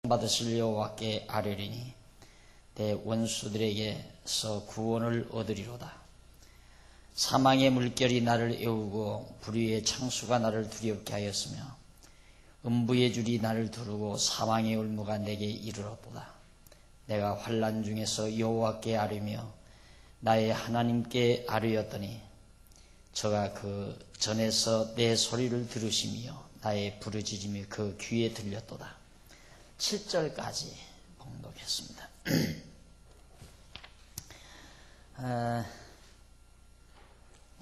받으실 여호와께 아뢰리니 내 원수들에게서 구원을 얻으리로다. 사망의 물결이 나를 애우고 불의의 창수가 나를 두렵게 하였으며 음부의 줄이 나를 두르고 사망의 울무가 내게 이르렀도다. 내가 환난 중에서 여호와께 아뢰며 나의 하나님께 아뢰었더니 저가 그 전에서 내 소리를 들으시며 나의 부르짖음이 그 귀에 들렸도다. 7절까지 봉독했습니다.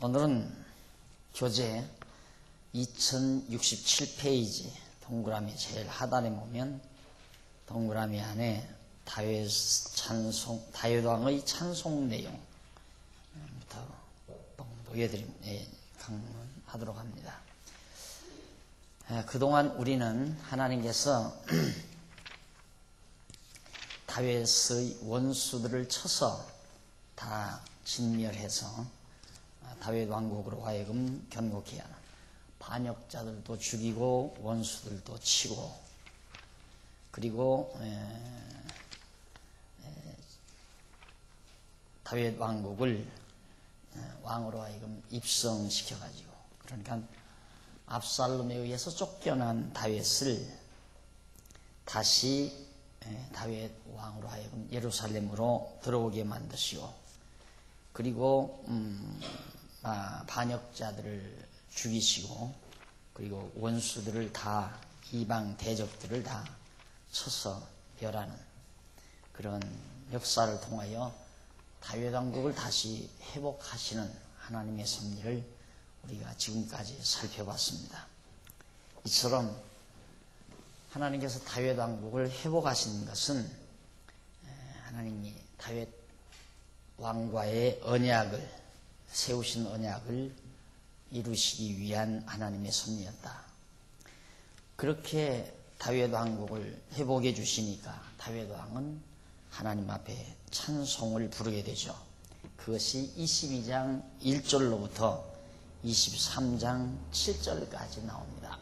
오늘은 교재 2067페이지 동그라미 제일 하단에 보면 동그라미 안에 다윗 왕의 찬송 내용부터 강론하도록 합니다. 그동안 우리는 하나님께서 다윗의 원수들을 쳐서 다 진멸해서 다윗 왕국으로 하여금 견고케 하는, 반역자들도 죽이고 원수들도 치고, 그리고 다윗 왕국을 왕으로 하여금 입성시켜가지고, 그러니까 압살롬에 의해서 쫓겨난 다윗을 다시 다윗 왕으로 하여금 예루살렘으로 들어오게 만드시고, 그리고 반역자들을 죽이시고, 그리고 원수들을 다, 이방 대적들을 다 쳐서 멸하는 그런 역사를 통하여 다윗 왕국을 다시 회복하시는 하나님의 섭리를 우리가 지금까지 살펴봤습니다. 이처럼 하나님께서 다윗 왕국을 회복하신 것은 하나님이 다윗 왕과의 언약을, 세우신 언약을 이루시기 위한 하나님의 섭리였다. 그렇게 다윗 왕국을 회복해 주시니까 다윗 왕은 하나님 앞에 찬송을 부르게 되죠. 그것이 22장 1절로부터 23장 7절까지 나옵니다.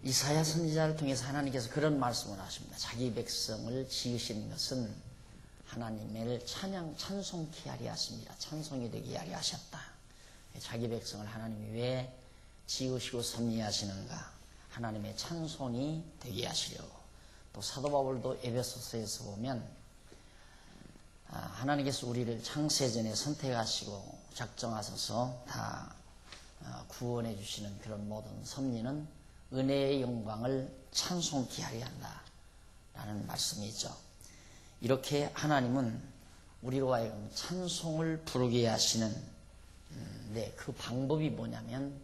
이사야 선지자를 통해서 하나님께서 그런 말씀을 하십니다. 자기 백성을 지으신 것은 하나님을 찬송케 하려 하십니다. 찬송이 되게 하려 하셨다. 자기 백성을 하나님이 왜 지으시고 섭리하시는가? 하나님의 찬송이 되게 하시려고. 또 사도 바울도 에베소서에서 보면 하나님께서 우리를 창세전에 선택하시고 작정하셔서 다 구원해 주시는 그런 모든 섭리는 은혜의 영광을 찬송케 하려 한다 라는 말씀이 있죠. 이렇게 하나님은 우리로 하여금 찬송을 부르게 하시는 그 방법이 뭐냐면,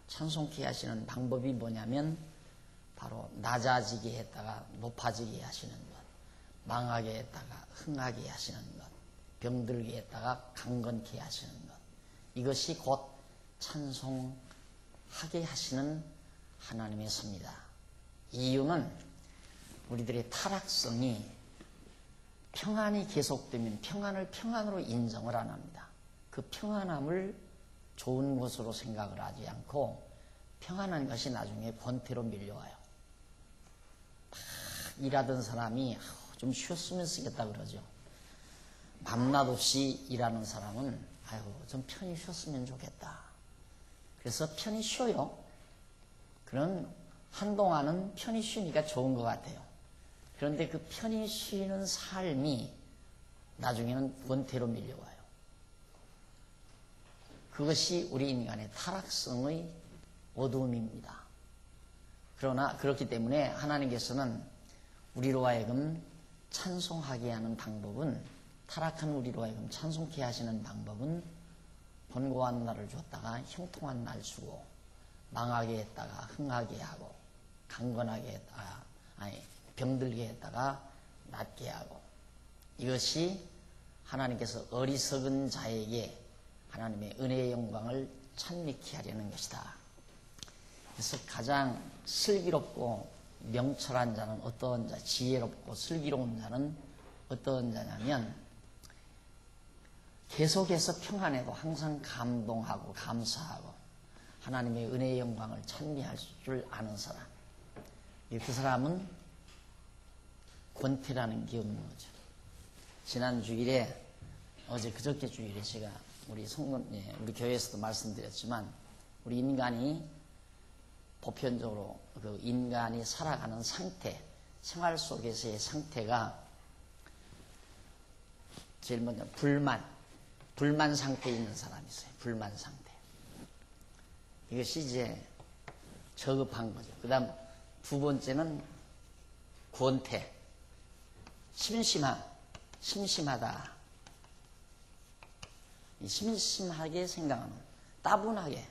찬송케 하시는 방법이 뭐냐면 바로 낮아지게 했다가 높아지게 하시는 것, 망하게 했다가 흥하게 하시는 것, 병들게 했다가 강건케 하시는 것, 이것이 곧 찬송하게 하시는 하나님의 섭니다. 이유는 우리들의 타락성이 평안이 계속되면 평안을 평안으로 인정을 안 합니다. 그 평안함을 좋은 것으로 생각을 하지 않고 평안한 것이 나중에 권태로 밀려와요. 막 일하던 사람이 좀 쉬었으면 쓰겠다 그러죠. 밤낮 없이 일하는 사람은 좀 편히 쉬었으면 좋겠다. 그래서 편히 쉬어요. 그런 한동안은 편히 쉬니까 좋은 것 같아요. 그런데 그 편히 쉬는 삶이 나중에는 권태로 밀려와요. 그것이 우리 인간의 타락성의 어두움입니다. 그러나 그렇기 때문에 하나님께서는 우리로 하여금 찬송하게 하는 방법은, 타락한 우리로 하여금 찬송케 하시는 방법은 번고한 날을 줬다가 형통한 날 주고, 망하게 했다가 흥하게 하고, 강건하게 했다가 병들게 했다가 낫게 하고, 이것이 하나님께서 어리석은 자에게 하나님의 은혜의 영광을 찬미케 하려는 것이다. 그래서 가장 슬기롭고 명철한 자는 어떤 자, 지혜롭고 슬기로운 자는 어떤 자냐면 계속해서 평안해도 항상 감동하고 감사하고 하나님의 은혜의 영광을 찬미할 줄 아는 사람, 그 사람은 권태라는 게 없는 거죠. 지난 주일에, 어제 그저께 주일에 제가 우리 우리 교회에서도 말씀드렸지만, 우리 인간이 보편적으로 그 인간이 살아가는 상태, 생활 속에서의 상태가 제일 먼저 불만 상태에 있는 사람이 있어요. 불만 상태. 이것이 이제 저급한 거죠. 그 다음 두 번째는 권태. 심심하다. 심심하게 생각하는, 따분하게,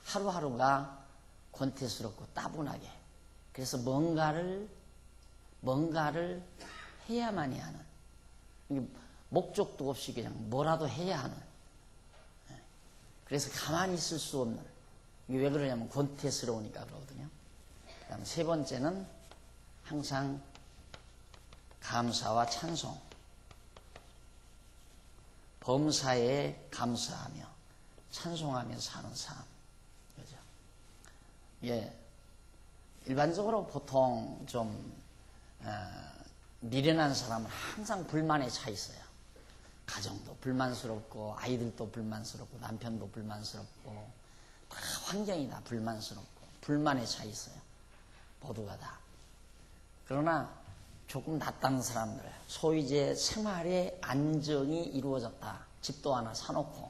하루하루가 권태스럽고 따분하게. 그래서 뭔가를 해야만이 하는, 목적도 없이 그냥 뭐라도 해야 하는. 그래서 가만히 있을 수 없는. 이게 왜 그러냐면 권태스러우니까 그러거든요. 그 다음 세 번째는 항상 감사와 찬송. 범사에 감사하며 찬송하며 사는 삶. 그죠? 예. 일반적으로 보통 좀, 미련한 사람은 항상 불만에 차 있어요. 가정도 불만스럽고, 아이들도 불만스럽고, 남편도 불만스럽고, 다 환경이 다 불만스럽고, 불만에 차 있어요. 모두가 다. 그러나 조금 낫다는 사람들, 소위 이제 생활의 안정이 이루어졌다. 집도 하나 사놓고,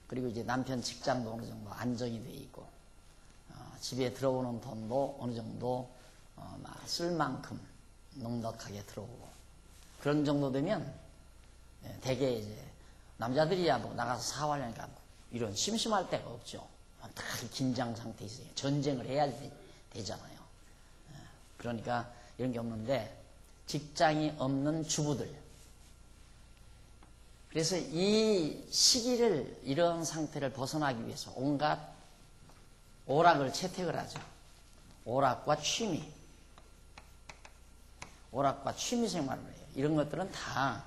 그리고 이제 남편 직장도 어느 정도 안정이 돼 있고, 집에 들어오는 돈도 어느 정도 쓸 만큼 넉넉하게 들어오고, 그런 정도 되면 대개 이제 남자들이야 뭐 나가서 사활하니까 이런 심심할 데가 없죠. 다 긴장 상태에 있어요. 전쟁을 해야 되잖아요. 그러니까 이런 게 없는데, 직장이 없는 주부들. 그래서 이 시기를, 이런 상태를 벗어나기 위해서 온갖 오락을 채택을 하죠. 오락과 취미. 오락과 취미 생활을 해요. 이런 것들은 다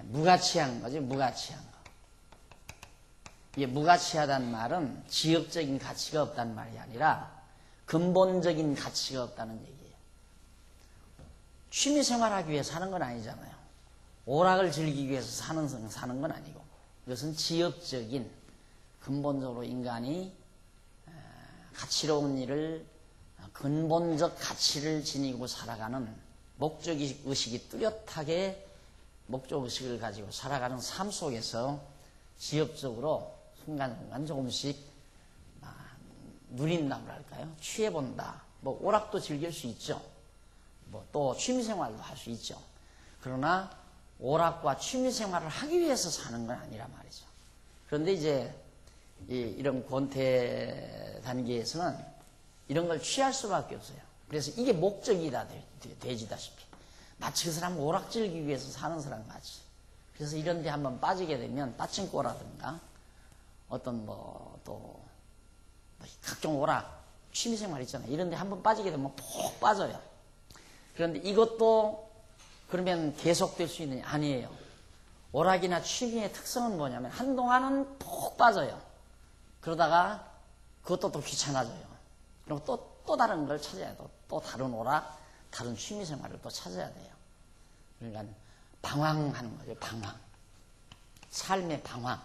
무가치한 거죠. 무가치한 거. 이게 무가치하다는 말은 지역적인 가치가 없다는 말이 아니라 근본적인 가치가 없다는 얘기예요. 취미 생활하기 위해 사는 건 아니잖아요. 오락을 즐기기 위해서 사는 건 아니고, 이것은 지역적인, 근본적으로 인간이 가치로운 일을, 근본적 가치를 지니고 살아가는 목적의식이 뚜렷하게 목적의식을 가지고 살아가는 삶 속에서 지역적으로 순간순간 조금씩 누린다고 할까요? 취해본다. 뭐 오락도 즐길 수 있죠. 뭐 또 취미생활도 할 수 있죠. 그러나 오락과 취미생활을 하기 위해서 사는 건 아니란 말이죠. 그런데 이제 이런 권태 단계에서는 이런 걸 취할 수밖에 없어요. 그래서 이게 목적이 다 되지다시피, 마치 그 사람 오락 즐기기 위해서 사는 사람 같이. 그래서 이런 데 한번 빠지게 되면 빠친코라든가 어떤 또 각종 오락, 취미생활 있잖아요. 이런 데 한번 빠지게 되면 푹 빠져요. 그런데 이것도 그러면 계속될 수 있느냐? 아니에요. 오락이나 취미의 특성은 뭐냐면 한동안은 푹 빠져요. 그러다가 그것도 또 귀찮아져요. 그럼 또 다른 걸 찾아야 돼요. 또 다른 오락, 다른 취미생활을 또 찾아야 돼요. 그러니까 방황하는 거죠. 방황. 삶의 방황.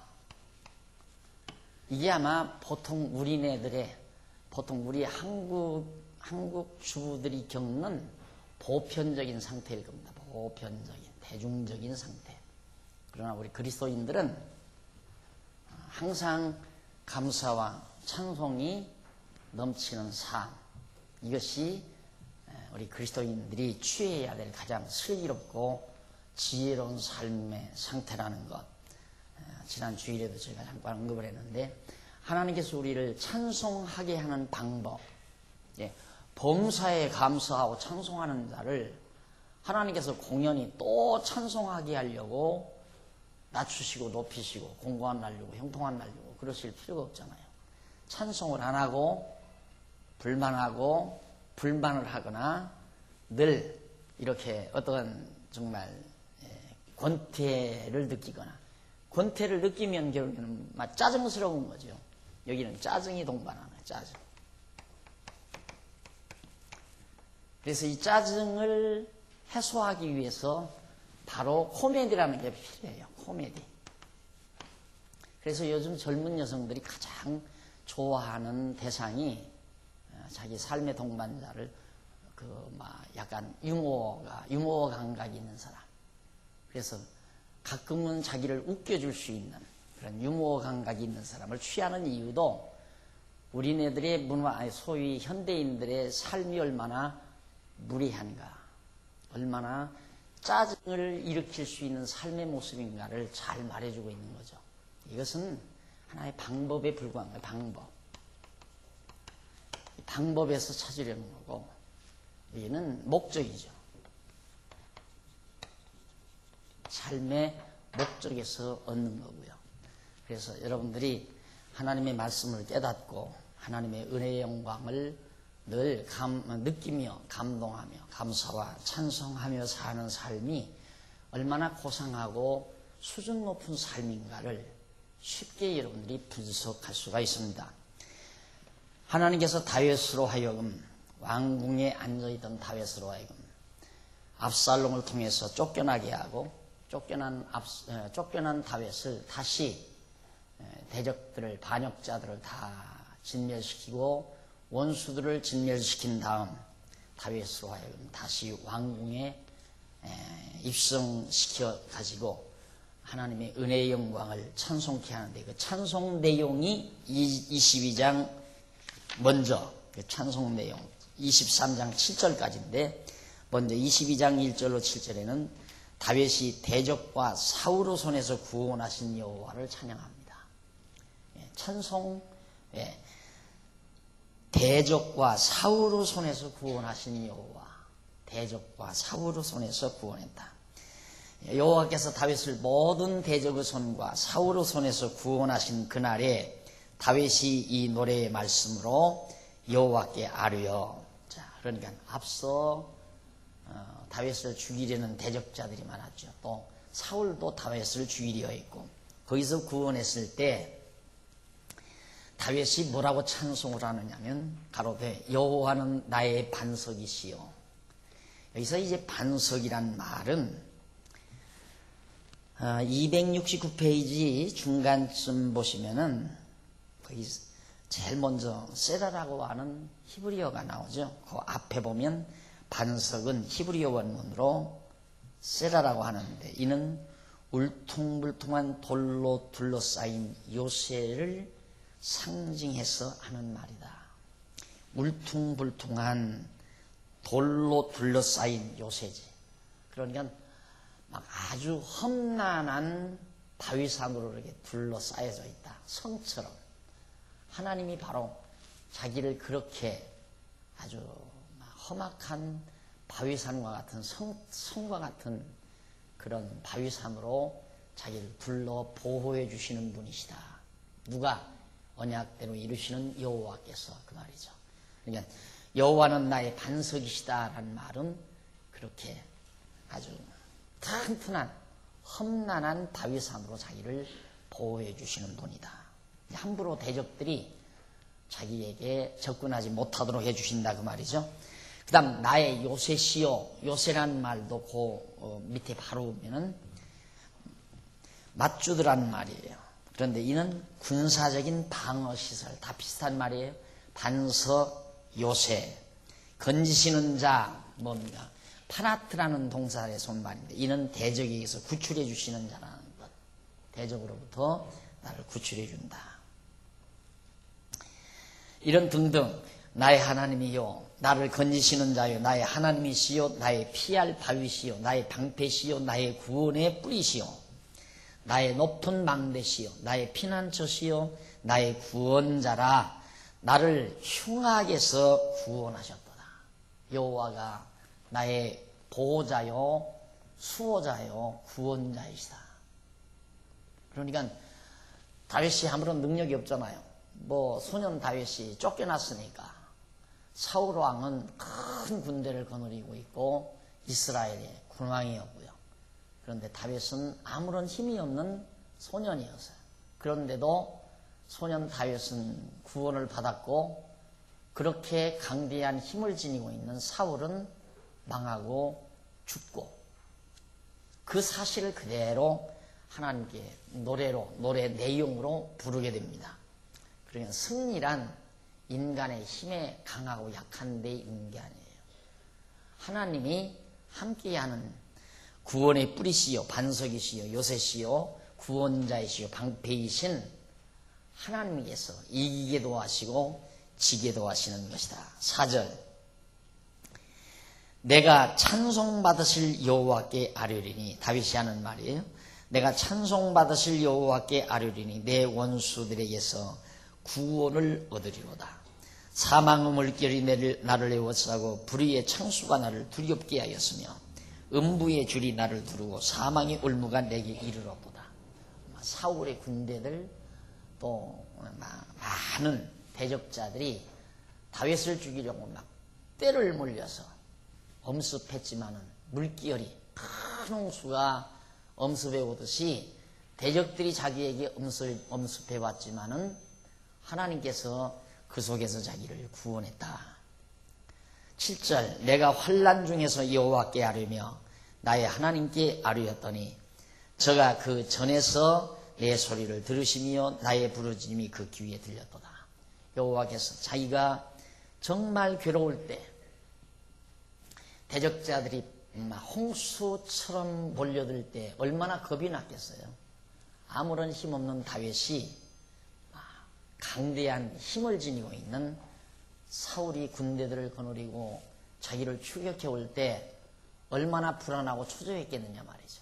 이게 아마 보통 우리 한국 주부들이 겪는 보편적인 상태일 겁니다. 보편적인, 대중적인 상태. 그러나 우리 그리스도인들은 항상 감사와 찬송이 넘치는 삶. 이것이 우리 그리스도인들이 취해야 될 가장 슬기롭고 지혜로운 삶의 상태라는 것. 지난 주일에도 제가 잠깐 언급을 했는데, 하나님께서 우리를 찬송하게 하는 방법. 범사에 감사하고 찬송하는 자를 하나님께서 공연히 또 찬송하게 하려고 낮추시고 높이시고 공고한 날리고 형통한 날리고 그러실 필요가 없잖아요. 찬송을 안 하고 불만하고 불만을 하거나 늘 이렇게 어떤 정말 권태를 느끼거나, 권태를 느끼면 결국에는 막 짜증스러운 거죠. 여기는 짜증이 동반하는 거예요. 짜증. 그래서 이 짜증을 해소하기 위해서 바로 코미디라는 게 필요해요. 코미디. 그래서 요즘 젊은 여성들이 가장 좋아하는 대상이 자기 삶의 동반자를 약간 유머 감각이 있는 사람. 그래서 가끔은 자기를 웃겨줄 수 있는 그런 유머 감각이 있는 사람을 취하는 이유도 우리네들의 문화, 소위 현대인들의 삶이 얼마나 무리한가, 얼마나 짜증을 일으킬 수 있는 삶의 모습인가를 잘 말해주고 있는 거죠. 이것은 하나의 방법에 불과한 거예요. 방법에서 찾으려는 거고, 여기는 목적이죠. 삶의 목적에서 얻는 거고요. 그래서 여러분들이 하나님의 말씀을 깨닫고 하나님의 은혜의 영광을 늘 느끼며 감동하며 감사와 찬송하며 사는 삶이 얼마나 고상하고 수준 높은 삶인가를 쉽게 여러분들이 분석할 수가 있습니다. 하나님께서 다윗으로 하여금, 왕궁에 앉아있던 다윗으로 하여금 압살롬을 통해서 쫓겨나게 하고 쫓겨난 다윗을 다시 대적들을, 반역자들을 다 진멸시키고 원수들을 진멸시킨 다음 다윗으로 하여금 다시 왕궁에 입성시켜 가지고 하나님의 은혜의 영광을 찬송케 하는데, 그 찬송 내용이 22장 먼저, 그 찬송 내용 23장 7절까지인데, 먼저 22장 1절로 7절에는 다윗이 대적과 사울의 손에서 구원하신 여호와를 찬양합니다. 찬송, 대적과 사울의 손에서 구원하신 여호와, 대적과 사울의 손에서 구원했다. 여호와께서 다윗을 모든 대적의 손과 사울의 손에서 구원하신 그날에 다윗이 이 노래의 말씀으로 여호와께 아뢰어. 자, 그러니까 앞서 다윗을 죽이려는 대적자들이 많았죠. 또 사울도 다윗을 죽이려 했고, 거기서 구원했을 때 다윗이 뭐라고 찬송을 하느냐면 가로되 여호와는 나의 반석이시요. 여기서 이제 반석이란 말은 269페이지 중간쯤 보시면은 거기 제일 먼저 세라라고 하는 히브리어가 나오죠. 그 앞에 보면 반석은 히브리어 원문으로 세라라고 하는데, 이는 울퉁불퉁한 돌로 둘러싸인 요새를 상징해서 하는 말이다. 울퉁불퉁한 돌로 둘러싸인 요새지. 그러니까 막 아주 험난한 바위산으로 이렇게 둘러싸여져 있다. 성처럼. 하나님이 바로 자기를 그렇게 아주 험악한 바위산과 같은 성과 같은 그런 바위산으로 자기를 둘러 보호해 주시는 분이시다. 누가? 언약대로 이루시는 여호와께서, 그 말이죠. 그러니까 여호와는 나의 반석이시다라는 말은 그렇게 아주 튼튼한 험난한 바위산으로 자기를 보호해 주시는 분이다. 함부로 대적들이 자기에게 접근하지 못하도록 해주신다, 그 말이죠. 그 다음 나의 요새시요. 요새라는 말도 그 밑에 바로 보면은 맞주드라는 말이에요. 그런데 이는 군사적인 방어시설, 다 비슷한 말이에요. 반석, 요새. 건지시는 자, 뭡니까? 파나트라는 동사의 손말인데, 이는 대적에게서 구출해 주시는 자라는 것. 대적으로부터 나를 구출해 준다. 이런 등등, 나의 하나님이요, 나를 건지시는 자요, 나의 하나님이시요, 나의 피할 바위시요, 나의 방패시요, 나의 구원의 뿌리시요, 나의 높은 망대시요, 나의 피난처시요, 나의 구원자라. 나를 흉악에서 구원하셨도다. 여호와가 나의 보호자요, 수호자요, 구원자이시다. 그러니까 다윗이 아무런 능력이 없잖아요. 소년 다윗이 쫓겨났으니까 사울 왕은 큰 군대를 거느리고 있고 이스라엘의 군왕이었고요. 그런데 다윗은 아무런 힘이 없는 소년이었어요. 그런데도 소년 다윗은 구원을 받았고 그렇게 강대한 힘을 지니고 있는 사울은 망하고 죽고, 그 사실을 그대로 하나님께 노래 내용으로 부르게 됩니다. 그러니까 승리란 인간의 힘에 강하고 약한 데 있는 게 아니에요. 하나님이 함께하는 구원의 뿌리시요 반석이시요 요새시요 구원자이시요 방패이신 하나님께서 이기게도 하시고 지게도 하시는 것이다. 4절, 내가 찬송받으실 여호와께 아뢰리니, 다윗이 하는 말이에요. 내가 찬송받으실 여호와께 아뢰리니 내 원수들에게서 구원을 얻으리로다. 사망의 물결이 나를 에워싸고 불의의 창수가 나를 두렵게 하였으며 음부의 줄이 나를 두르고 사망의 올무가 내게 이르렀도다. 사울의 군대들 또 많은 대적자들이 다윗을 죽이려고 막 떼를 몰려서 엄습했지만은 물결이 큰 홍수가 엄습해 오듯이 대적들이 자기에게 엄습해 왔지만은 하나님께서 그 속에서 자기를 구원했다. 7절, 내가 환난 중에서 여호와께 아뢰며 나의 하나님께 아뢰었더니 저가 그 전에서 내 소리를 들으시며 나의 부르짖음이 그 귀에 들렸도다. 여호와께서 자기가 정말 괴로울 때 대적자들이 홍수처럼 몰려들 때 얼마나 겁이 났겠어요. 아무런 힘없는 다윗이 강대한 힘을 지니고 있는 사울이 군대들을 거느리고 자기를 추격해 올 때 얼마나 불안하고 초조했겠느냐 말이죠.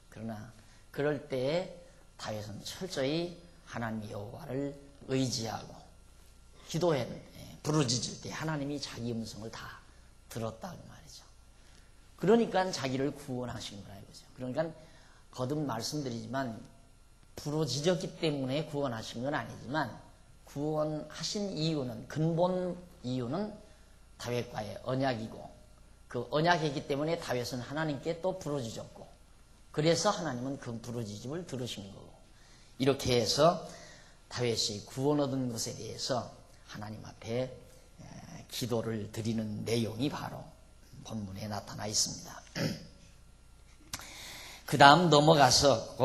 그러나 그럴 때에 다윗은 철저히 하나님 여호와를 의지하고 기도했는데 부르짖을 때 하나님이 자기 음성을 다 들었다고 말이죠. 그러니까 자기를 구원하신 거라 이거죠. 그러니까 거듭 말씀드리지만 부르짖었기 때문에 구원하신 건 아니지만 구원하신 이유는, 근본 이유는 다윗과의 언약이고 그 언약이기 때문에 다윗은 하나님께 또 부르짖었고 그래서 하나님은 그 부르짖음을 들으신 거고, 이렇게 해서 다윗이 구원 얻은 것에 대해서 하나님 앞에 기도를 드리는 내용이 바로 본문에 나타나 있습니다. 그 다음 넘어가서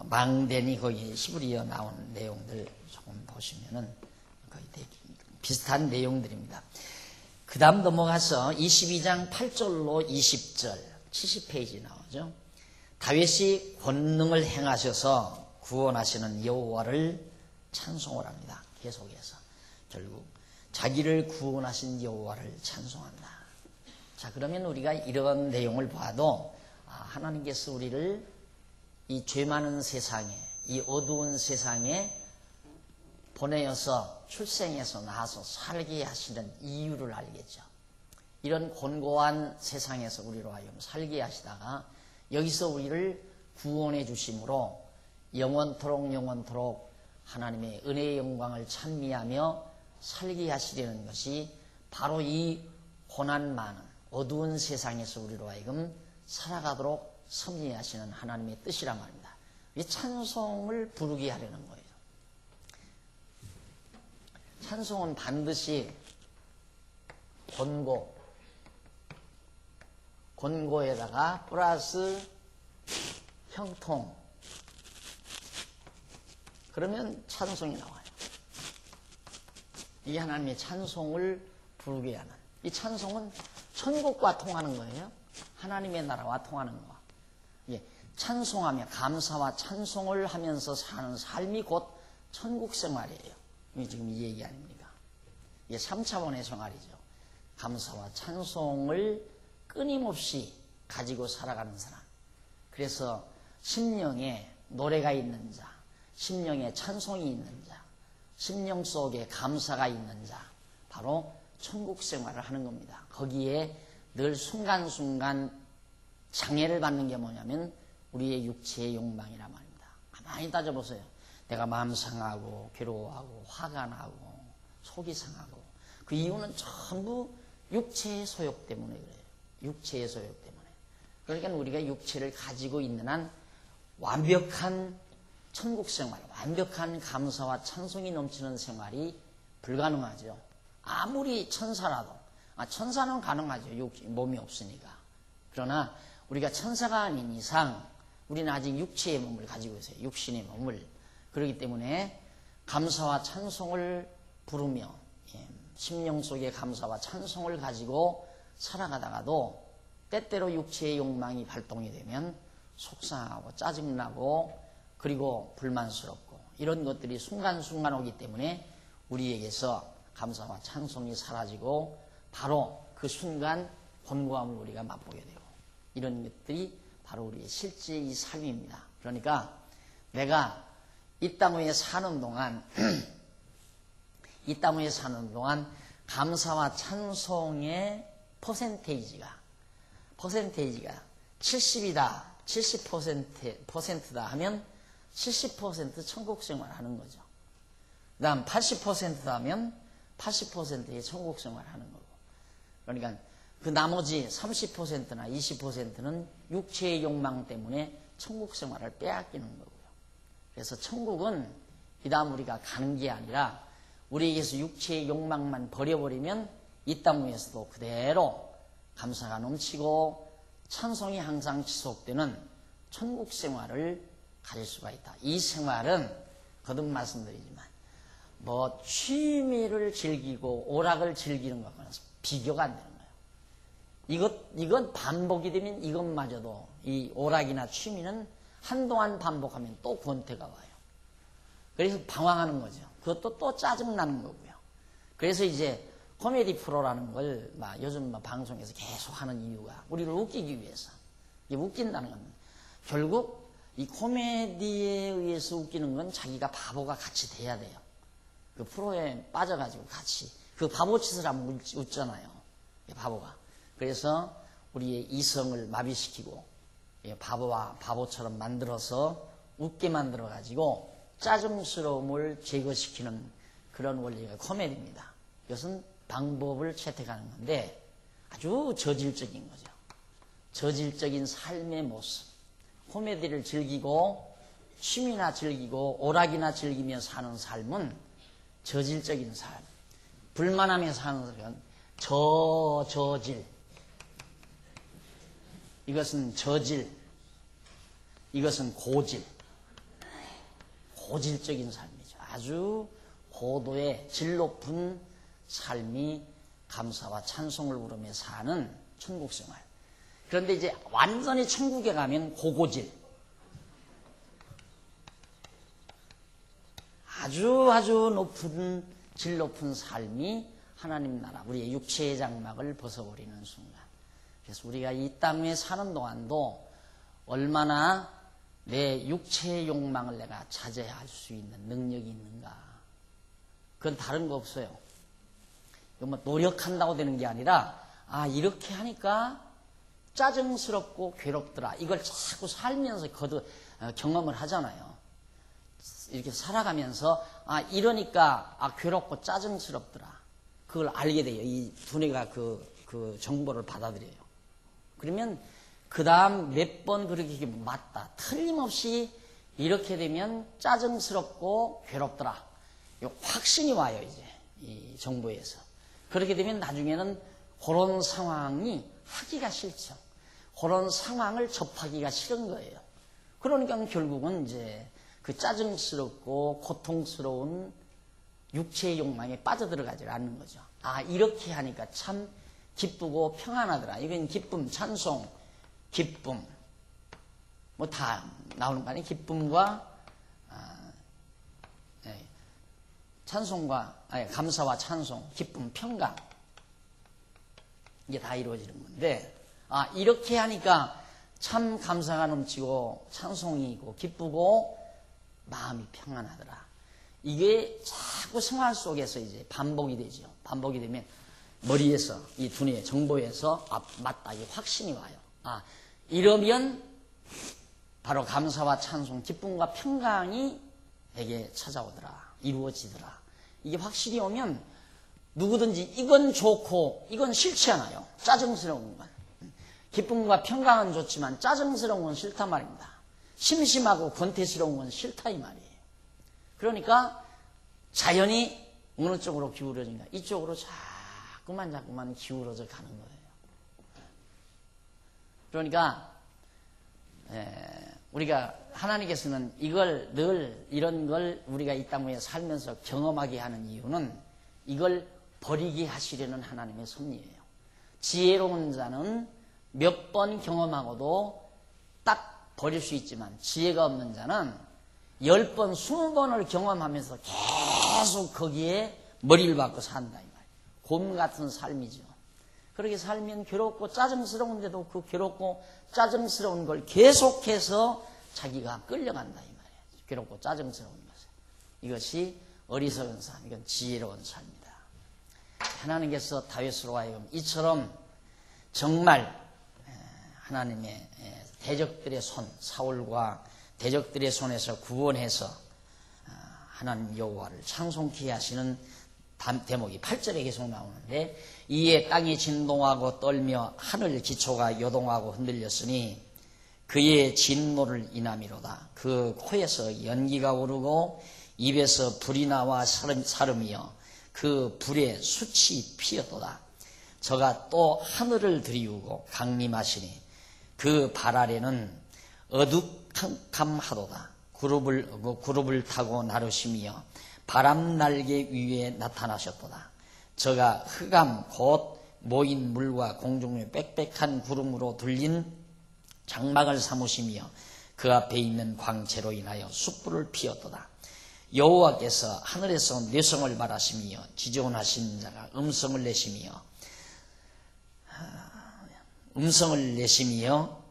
망대니 거기 히브리어 나온 내용들 조금 보시면은 거의 비슷한 내용들입니다. 그 다음 넘어가서 22장 8절로 20절 70페이지 나오죠. 다윗이 권능을 행하셔서 구원하시는 여호와를 찬송을 합니다. 계속해서 결국 자기를 구원하신 여호와를 찬송한다. 자, 그러면 우리가 이런 내용을 봐도 하나님께서 우리를 이 죄 많은 세상에, 이 어두운 세상에 보내어서 출생해서 나와서 살게 하시는 이유를 알겠죠. 이런 곤고한 세상에서 우리로 하여금 살게 하시다가 여기서 우리를 구원해 주심으로 영원토록 하나님의 은혜의 영광을 찬미하며 살게 하시려는 것이 바로 이 고난 많은 어두운 세상에서 우리로 하여금 살아가도록 섭리하시는 하나님의 뜻이란 말입니다. 이 찬송을 부르게 하려는 거예요. 찬송은 반드시 권고에다가 플러스 형통, 그러면 찬송이 나와요. 이 하나님의 찬송을 부르게 하는, 이 찬송은 천국과 통하는 거예요. 하나님의 나라와 통하는 거. 찬송하며 감사와 찬송을 하면서 사는 삶이 곧 천국 생활이에요. 이게 지금 이 얘기 아닙니까? 이게 3차원의 생활이죠. 감사와 찬송을 끊임없이 가지고 살아가는 사람. 그래서 심령에 노래가 있는 자, 심령에 찬송이 있는 자, 심령 속에 감사가 있는 자, 바로 천국 생활을 하는 겁니다. 거기에 늘 순간순간 장애를 받는 게 뭐냐면 우리의 육체의 욕망이란 말입니다. 가만히 따져보세요. 내가 마음 상하고 괴로워하고 화가 나고 속이 상하고 그 이유는 전부 육체의 소욕 때문에 그래요. 육체의 소욕 때문에. 그러니까 우리가 육체를 가지고 있는 한 완벽한 천국 생활, 완벽한 감사와 찬송이 넘치는 생활이 불가능하죠. 아무리 천사라도, 천사는 가능하죠. 몸이 없으니까. 그러나 우리가 천사가 아닌 이상 우리는 아직 육체의 몸을 가지고 있어요. 육신의 몸을. 그렇기 때문에 감사와 찬송을 부르며 심령 속에 감사와 찬송을 가지고 살아가다가도 때때로 육체의 욕망이 발동이 되면 속상하고 짜증나고 그리고 불만스럽고 이런 것들이 순간순간 오기 때문에 우리에게서 감사와 찬송이 사라지고 바로 그 순간 곤고함을 우리가 맛보게 되고 이런 것들이 바로 우리의 실제 이 삶입니다. 그러니까 내가 이 땅 위에 사는 동안 감사와 찬송의 퍼센테이지가 70이다, 70%다 하면 70% 천국 생활하는 거죠. 그 다음 80%다 하면 80%의 천국 생활하는 거고. 그러니까 그 나머지 30%나 20%는 육체의 욕망 때문에 천국 생활을 빼앗기는 거고요. 그래서 천국은 이 다음 우리가 가는 게 아니라 우리에게서 육체의 욕망만 버려버리면 이 땅 위에서도 그대로 감사가 넘치고 찬송이 항상 지속되는 천국 생활을 가질 수가 있다. 이 생활은 거듭 말씀드리지만 뭐 취미를 즐기고 오락을 즐기는 것과는 비교가 안 되는 거예요. 이건 반복이 되면 이것마저도 이 오락이나 취미는 한동안 반복하면 또 권태가 와요. 그래서 방황하는 거죠. 그것도 또 짜증나는 거고요. 그래서 이제 코미디 프로라는 걸 요즘 방송에서 계속 하는 이유가 우리를 웃기기 위해서. 이게 웃긴다는 겁니다. 결국 이 코미디에 의해서 웃기는 건 자기가 바보가 같이 돼야 돼요. 그 프로에 빠져가지고 같이 그 바보 짓을 하면 웃잖아요. 바보가. 그래서 우리의 이성을 마비시키고 바보처럼 만들어서 웃게 만들어가지고 짜증스러움을 제거시키는 그런 원리가 코미디입니다. 이것은 방법을 채택하는 건데 아주 저질적인 거죠. 저질적인 삶의 모습. 코미디를 즐기고 취미나 즐기고 오락이나 즐기며 사는 삶은 저질적인 삶. 불만하며 사는 삶은 저질. 이것은 저질. 이것은 고질. 고질적인 삶이죠. 아주 고도의 질 높은 삶이 감사와 찬송을 부르며 사는 천국 생활. 그런데 이제 완전히 천국에 가면 고고질. 아주 높은 질 높은 삶이 하나님 나라, 우리의 육체의 장막을 벗어버리는 순간. 그래서 우리가 이 땅에 사는 동안도 얼마나 내 육체의 욕망을 내가 자제할 수 있는 능력이 있는가. 그건 다른 거 없어요. 뭐 노력한다고 되는 게 아니라 이렇게 하니까 짜증스럽고 괴롭더라. 이걸 자꾸 살면서 경험을 하잖아요. 이렇게 살아가면서 이러니까 괴롭고 짜증스럽더라. 그걸 알게 돼요. 이 두뇌가 그 정보를 받아들여요. 그러면 그 다음 몇 번 그렇게 맞다. 틀림없이 이렇게 되면 짜증스럽고 괴롭더라. 확신이 와요, 이제. 이 정보에서. 그렇게 되면 나중에는 그런 상황이 하기가 싫죠. 그런 상황을 접하기가 싫은 거예요. 그러니까 결국은 이제 그 짜증스럽고 고통스러운 육체의 욕망에 빠져들어가지 않는 거죠. 이렇게 하니까 참 기쁘고 평안하더라. 이건 기쁨, 찬송, 기쁨. 뭐 다 나오는 거 아니에요? 기쁨과, 찬송과, 감사와 찬송, 기쁨, 평강. 이게 다 이루어지는 건데, 이렇게 하니까 참 감사가 넘치고 찬송이 있고 기쁘고 마음이 평안하더라. 이게 자꾸 생활 속에서 이제 반복이 되죠. 반복이 되면 머리에서, 이 두뇌, 정보에서 맞다. 이 확신이 와요. 이러면 바로 감사와 찬송, 기쁨과 평강이 내게 찾아오더라. 이루어지더라. 이게 확실히 오면 누구든지 이건 좋고 이건 싫지 않아요. 짜증스러운 건. 기쁨과 평강은 좋지만 짜증스러운 건 싫단 말입니다. 심심하고 권태스러운 건 싫다 이 말이에요. 그러니까 자연히 어느 쪽으로 기울어진가? 이쪽으로 자꾸만 기울어져 가는 거예요. 그러니까 우리가 하나님께서는 이걸 늘 이런 걸 우리가 이 땅에 살면서 경험하게 하는 이유는 이걸 버리게 하시려는 하나님의 섭리예요. 지혜로운 자는 몇 번 경험하고도 딱 버릴 수 있지만 지혜가 없는 자는 10번, 20번을 경험하면서 계속 거기에 머리를 박고 산다 이 말이에요. 곰 같은 삶이죠. 그렇게 살면 괴롭고 짜증스러운데도 그 괴롭고 짜증스러운 걸 계속해서 자기가 끌려간다 이 말이에요. 괴롭고 짜증스러운 것을. 이것이 어리석은 삶, 이건 지혜로운 삶이다. 하나님께서 다윗으로 하여금 이처럼 정말 하나님의 대적들의 손, 사울과 대적들의 손에서 구원해서 하나님 여호와를 찬송케 하시는 대목이 8절에 계속 나오는데, 이에 땅이 진동하고 떨며 하늘 기초가 요동하고 흔들렸으니 그의 진노를 인함이로다. 그 코에서 연기가 오르고 입에서 불이 나와 사름이여 그 불에 숯이 피었도다. 저가 또 하늘을 들이우고 강림하시니 그 발 아래는 어두컴컴하도다. 구룹을 타고 나르시며 바람 날개 위에 나타나셨도다. 저가 흑암 곧 모인 물과 공중의 빽빽한 구름으로 둘린 장막을 삼으시며 그 앞에 있는 광채로 인하여 숯불을 피웠도다. 여호와께서 하늘에서 뇌성을 바라시며 지존하신 자가 음성을 내시며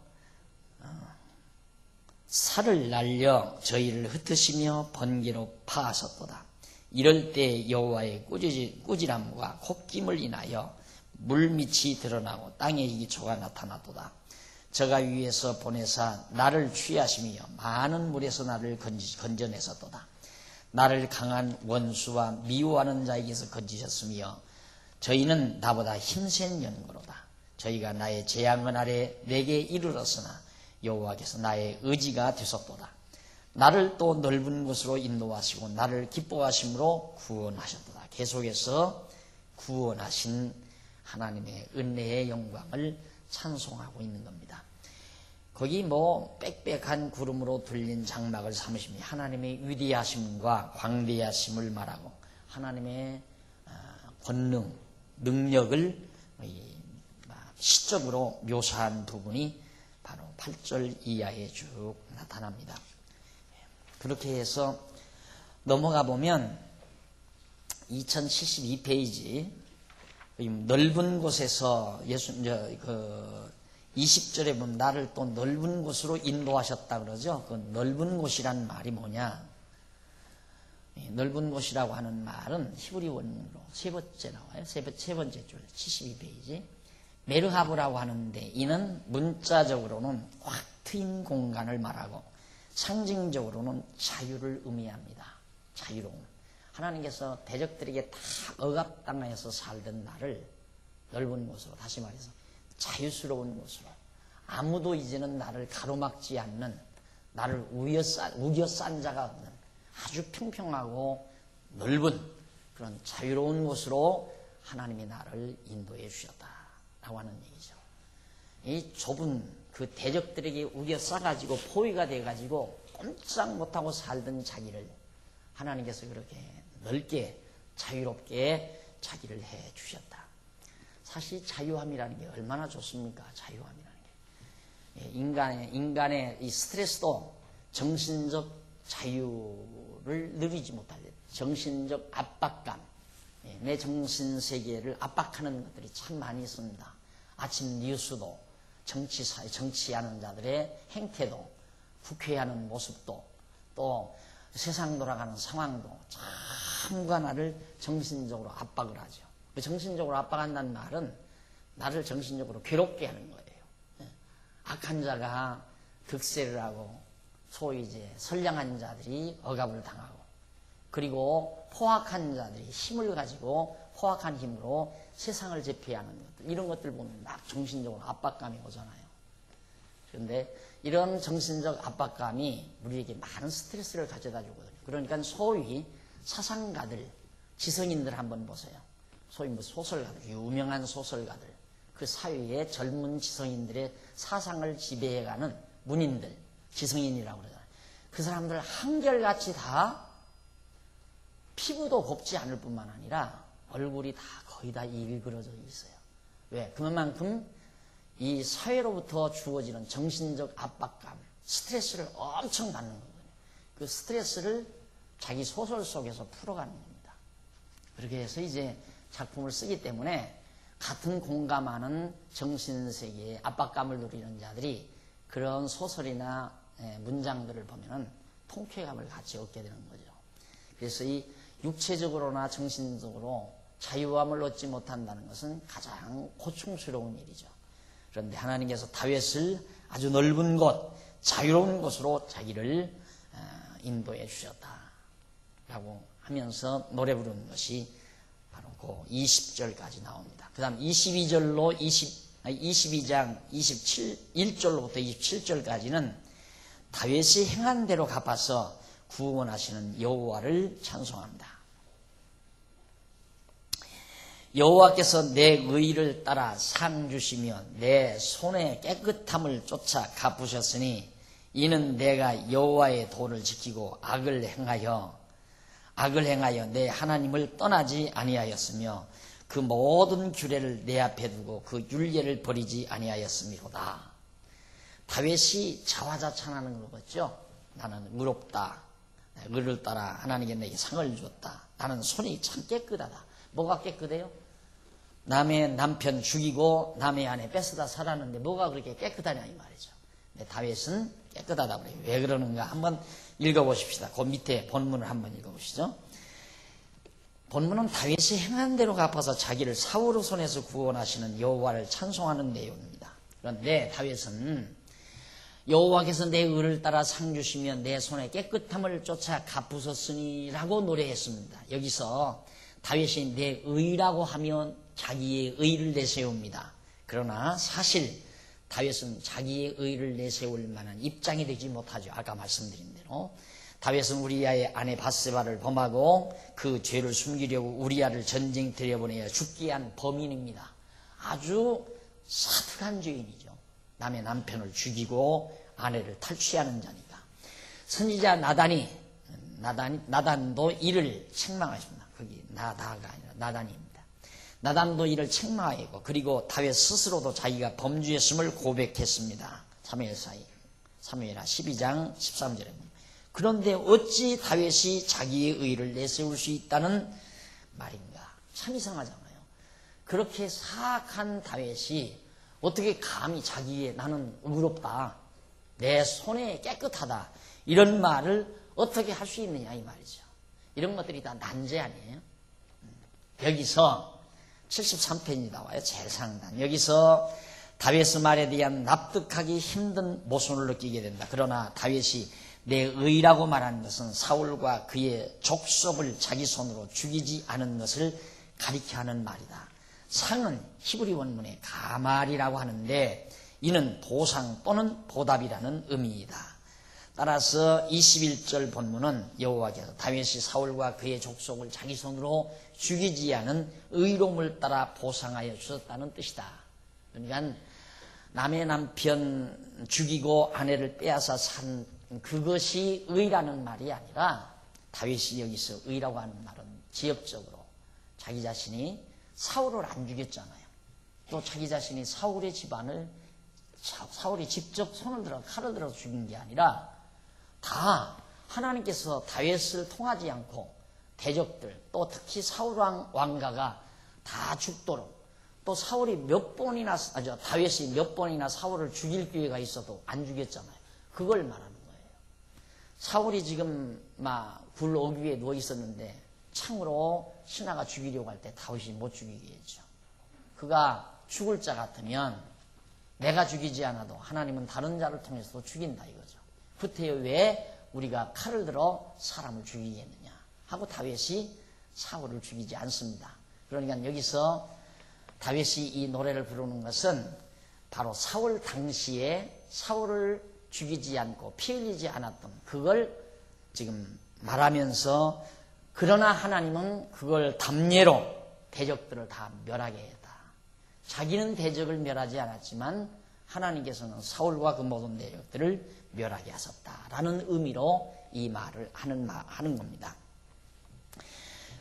살을 날려 저희를 흩으시며 번개로 파하셨도다. 이럴 때 여호와의 꾸지람과 콧김을 인하여 물밑이 드러나고 땅의 기초가 나타나도다. 저가 위에서 보내사 나를 취하시며 많은 물에서 나를 건져내셨도다. 나를 강한 원수와 미워하는 자에게서 건지셨으며 저희는 나보다 힘센 연고로다. 저희가 나의 재앙은 아래 내게 이르렀으나 여호와께서 나의 의지가 되셨도다. 나를 또 넓은 곳으로 인도하시고 나를 기뻐하심으로 구원하셨도다. 계속해서 구원하신 하나님의 은혜의 영광을 찬송하고 있는 겁니다. 거기 빽빽한 구름으로 둘린 장막을 삼으시며 하나님의 위대하심과 광대하심을 말하고 하나님의 권능, 능력을 시적으로 묘사한 부분이 바로 8절 이하에 쭉 나타납니다. 그렇게 해서 넘어가 보면 2072페이지 넓은 곳에서 20절에 보면 나를 또 넓은 곳으로 인도하셨다 그러죠. 그 넓은 곳이란 말이 뭐냐? 넓은 곳이라고 하는 말은 히브리 원문으로 세 번째 나와요. 세 번째 줄 72페이지. 메르하브라고 하는데 이는 문자적으로는 확 트인 공간을 말하고 상징적으로는 자유를 의미합니다. 자유로움. 하나님께서 대적들에게 다 억압당해서 살던 나를 넓은 곳으로, 다시 말해서 자유스러운 곳으로, 아무도 이제는 나를 가로막지 않는, 나를 우겨싼 자가 없는 아주 평평하고 넓은 그런 자유로운 곳으로 하나님이 나를 인도해 주셨다라고 하는 얘기죠. 이 좁은 그 대적들에게 우겨싸가지고 포위가 돼가지고 꼼짝 못하고 살던 자기를 하나님께서 그렇게 넓게 자유롭게 자기를 해 주셨다. 사실 자유함이라는 게 얼마나 좋습니까? 자유함이라는 게. 인간의 이 스트레스도 정신적 자유를 누리지 못할 때, 정신적 압박감, 내 정신세계를 압박하는 것들이 참 많이 있습니다. 아침 뉴스도, 정치하는 자들의 행태도, 국회하는 모습도, 또 세상 돌아가는 상황도 참과 나를 정신적으로 압박을 하죠. 정신적으로 압박한다는 말은 나를 정신적으로 괴롭게 하는 거예요. 악한 자가 득세를 하고 소위 이제 선량한 자들이 억압을 당하고, 그리고 포악한 자들이 힘을 가지고 포악한 힘으로 세상을 제패하는 것들, 이런 것들 보면 막 정신적으로 압박감이 오잖아요. 그런데 이런 정신적 압박감이 우리에게 많은 스트레스를 가져다 주거든요. 그러니까 소위 사상가들, 지성인들 한번 보세요. 소위 뭐 소설가들, 유명한 소설가들, 그 사회의 젊은 지성인들의 사상을 지배해가는 문인들, 지성인이라고 그러잖아요. 그 사람들 한결같이 다 피부도 곱지 않을 뿐만 아니라 얼굴이 다 거의 다 일그러져 있어요. 왜? 그만큼 이 사회로부터 주어지는 정신적 압박감, 스트레스를 엄청 받는 거거든요. 그 스트레스를 자기 소설 속에서 풀어가는 겁니다. 그렇게 해서 이제 작품을 쓰기 때문에 같은 공감하는 정신세계의 압박감을 누리는 자들이 그런 소설이나 문장들을 보면은 통쾌감을 같이 얻게 되는 거죠. 그래서 이 육체적으로나 정신적으로 자유함을 얻지 못한다는 것은 가장 고충스러운 일이죠. 그런데 하나님께서 다윗을 아주 넓은 곳, 자유로운 곳으로 자기를 인도해 주셨다라고 하면서 노래 부르는 것이 바로 그 20절까지 나옵니다. 그 다음 22장 1절로부터 27절까지는 다윗이 행한 대로 갚아서 구원하시는 여호와를 찬송합니다. 여호와께서 내 의를 따라 상 주시며 내 손의 깨끗함을 쫓아 갚으셨으니 이는 내가 여호와의 도를 지키고 악을 행하여 내 하나님을 떠나지 아니하였으며 그 모든 규례를 내 앞에 두고 그 율례를 버리지 아니하였음이로다. 다윗이 자화자찬하는 걸 봤죠. 나는 의롭다. 의를 따라 하나님께 내게 상을 주었다. 나는 손이 참 깨끗하다. 뭐가 깨끗해요? 남의 남편 죽이고 남의 아내 뺏어다 살았는데 뭐가 그렇게 깨끗하냐 이 말이죠. 근데 다윗은 깨끗하다 그래요. 왜 그러는가 한번 읽어보십시다. 그 밑에 본문을 한번 읽어보시죠. 본문은 다윗이 행한 대로 갚아서 자기를 사울의 손에서 구원하시는 여호와를 찬송하는 내용입니다. 그런데 다윗은 여호와께서 내 의를 따라 상 주시며 내 손에 깨끗함을 쫓아 갚으셨으니 라고 노래했습니다. 여기서 다윗이 내 의라고 하면 자기의 의를 내세웁니다. 그러나 사실 다윗은 자기의 의를 내세울 만한 입장이 되지 못하죠. 아까 말씀드린 대로 다윗은 우리아의 아내 밧세바를 범하고 그 죄를 숨기려고 우리아를 전쟁 들여보내어 죽게 한 범인입니다. 아주 사특한 죄인이죠. 남의 남편을 죽이고 아내를 탈취하는 자니까. 선지자 나단도 이를 책망하십니다. 거기 나다가 아니라 나단입니다. 나단도 이를 책망하고 그리고 다윗 스스로도 자기가 범죄했음을 고백했습니다. 사무엘하 12장 13절입니다. 그런데 어찌 다윗이 자기의 의를 내세울 수 있다는 말인가? 참 이상하잖아요. 그렇게 사악한 다윗이 어떻게 감히 자기의 나는 의롭다, 내 손에 깨끗하다 이런 말을 어떻게 할 수 있느냐 이 말이죠. 이런 것들이 다 난제 아니에요? 여기서 73편이 나와요. 제일 상단. 여기서 다윗의 말에 대한 납득하기 힘든 모순을 느끼게 된다. 그러나 다윗이 내 의라고 말하는 것은 사울과 그의 족속을 자기 손으로 죽이지 않은 것을 가리켜 하는 말이다. 상은 히브리 원문에 가말이라고 하는데 이는 보상 또는 보답이라는 의미이다. 따라서 21절 본문은 여호와께서 다윗이 사울과 그의 족속을 자기 손으로 죽이지 않은 의로움을 따라 보상하여 주셨다는 뜻이다. 그러니까 남의 남편 죽이고 아내를 빼앗아 산 그것이 의라는 말이 아니라 다윗이 여기서 의라고 하는 말은 지역적으로 자기 자신이 사울을 안 죽였잖아요. 또 자기 자신이 사울의 집안을 사울이 직접 손을 들어 칼을 들어서 죽인 게 아니라 다 하나님께서 다윗을 통하지 않고 대적들 또 특히 사울 왕가가 다 죽도록 또 사울이 다윗이 몇 번이나 사울을 죽일 기회가 있어도 안 죽였잖아요. 그걸 말하는 거예요. 사울이 지금 굴 어귀에 누워 있었는데 창으로 신하가 죽이려고 할 때 다윗이 못 죽이게 했죠. 그가 죽을 자 같으면 내가 죽이지 않아도 하나님은 다른 자를 통해서도 죽인다 이거죠. 그때 왜 우리가 칼을 들어 사람을 죽이겠느냐 하고 다윗이 사울을 죽이지 않습니다. 그러니까 여기서 다윗이 이 노래를 부르는 것은 바로 사울 당시에 사울을 죽이지 않고 피 흘리지 않았던 그걸 지금 말하면서 그러나 하나님은 그걸 담례로 대적들을 다 멸하게 했다. 자기는 대적을 멸하지 않았지만 하나님께서는 사울과 그 모든 대적들을 멸하게 하셨다라는 의미로 이 말을 하는 겁니다.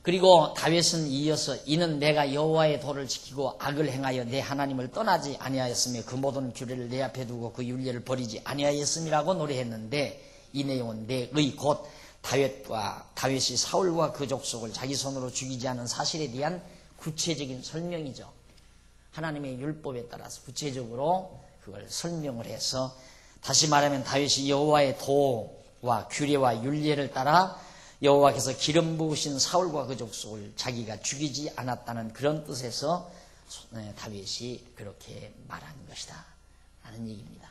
그리고 다윗은 이어서 이는 내가 여호와의 도를 지키고 악을 행하여 내 하나님을 떠나지 아니하였으며 그 모든 규례를 내 앞에 두고 그 율례를 버리지 아니하였음이라고 노래했는데 이 내용은 내 의 곧 다윗이 사울과 그 족속을 자기 손으로 죽이지 않은 사실에 대한 구체적인 설명이죠. 하나님의 율법에 따라서 구체적으로 그걸 설명을 해서 다시 말하면 다윗이 여호와의 도와 규례와 율례를 따라 여호와께서 기름 부으신 사울과 그 족속을 자기가 죽이지 않았다는 그런 뜻에서 다윗이 그렇게 말한 것이다 라는 얘기입니다.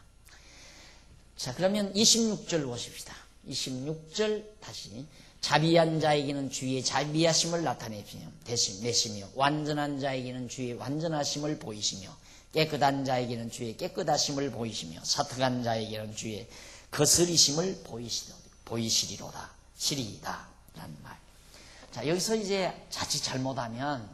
자, 그러면 26절 보십시다. 26절 다시 자비한 자에게는 주의 자비하심을 나타내시며 완전한 자에게는 주의 완전하심을 보이시며 깨끗한 자에게는 주의 깨끗하심을 보이시며 사특한 자에게는 주의 거스리심을 보이시리로다. 시리이다 라는 말. 자, 여기서 이제 자칫 잘못하면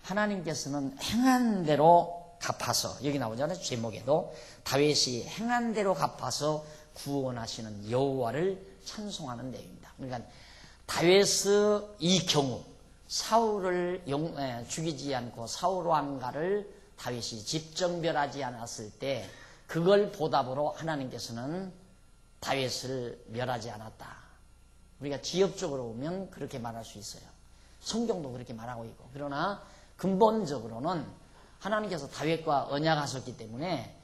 하나님께서는 행한 대로 갚아서, 여기 나오잖아요. 제목에도 다윗이 행한 대로 갚아서 구원하시는 여호와를 찬송하는 내용입니다. 그러니까 다윗의 이 경우 사울을 죽이지 않고 사울 왕가를 다윗이 집정멸하지 않았을 때 그걸 보답으로 하나님께서는 다윗을 멸하지 않았다. 우리가 지역적으로 보면 그렇게 말할 수 있어요. 성경도 그렇게 말하고 있고. 그러나 근본적으로는 하나님께서 다윗과 언약하셨기 때문에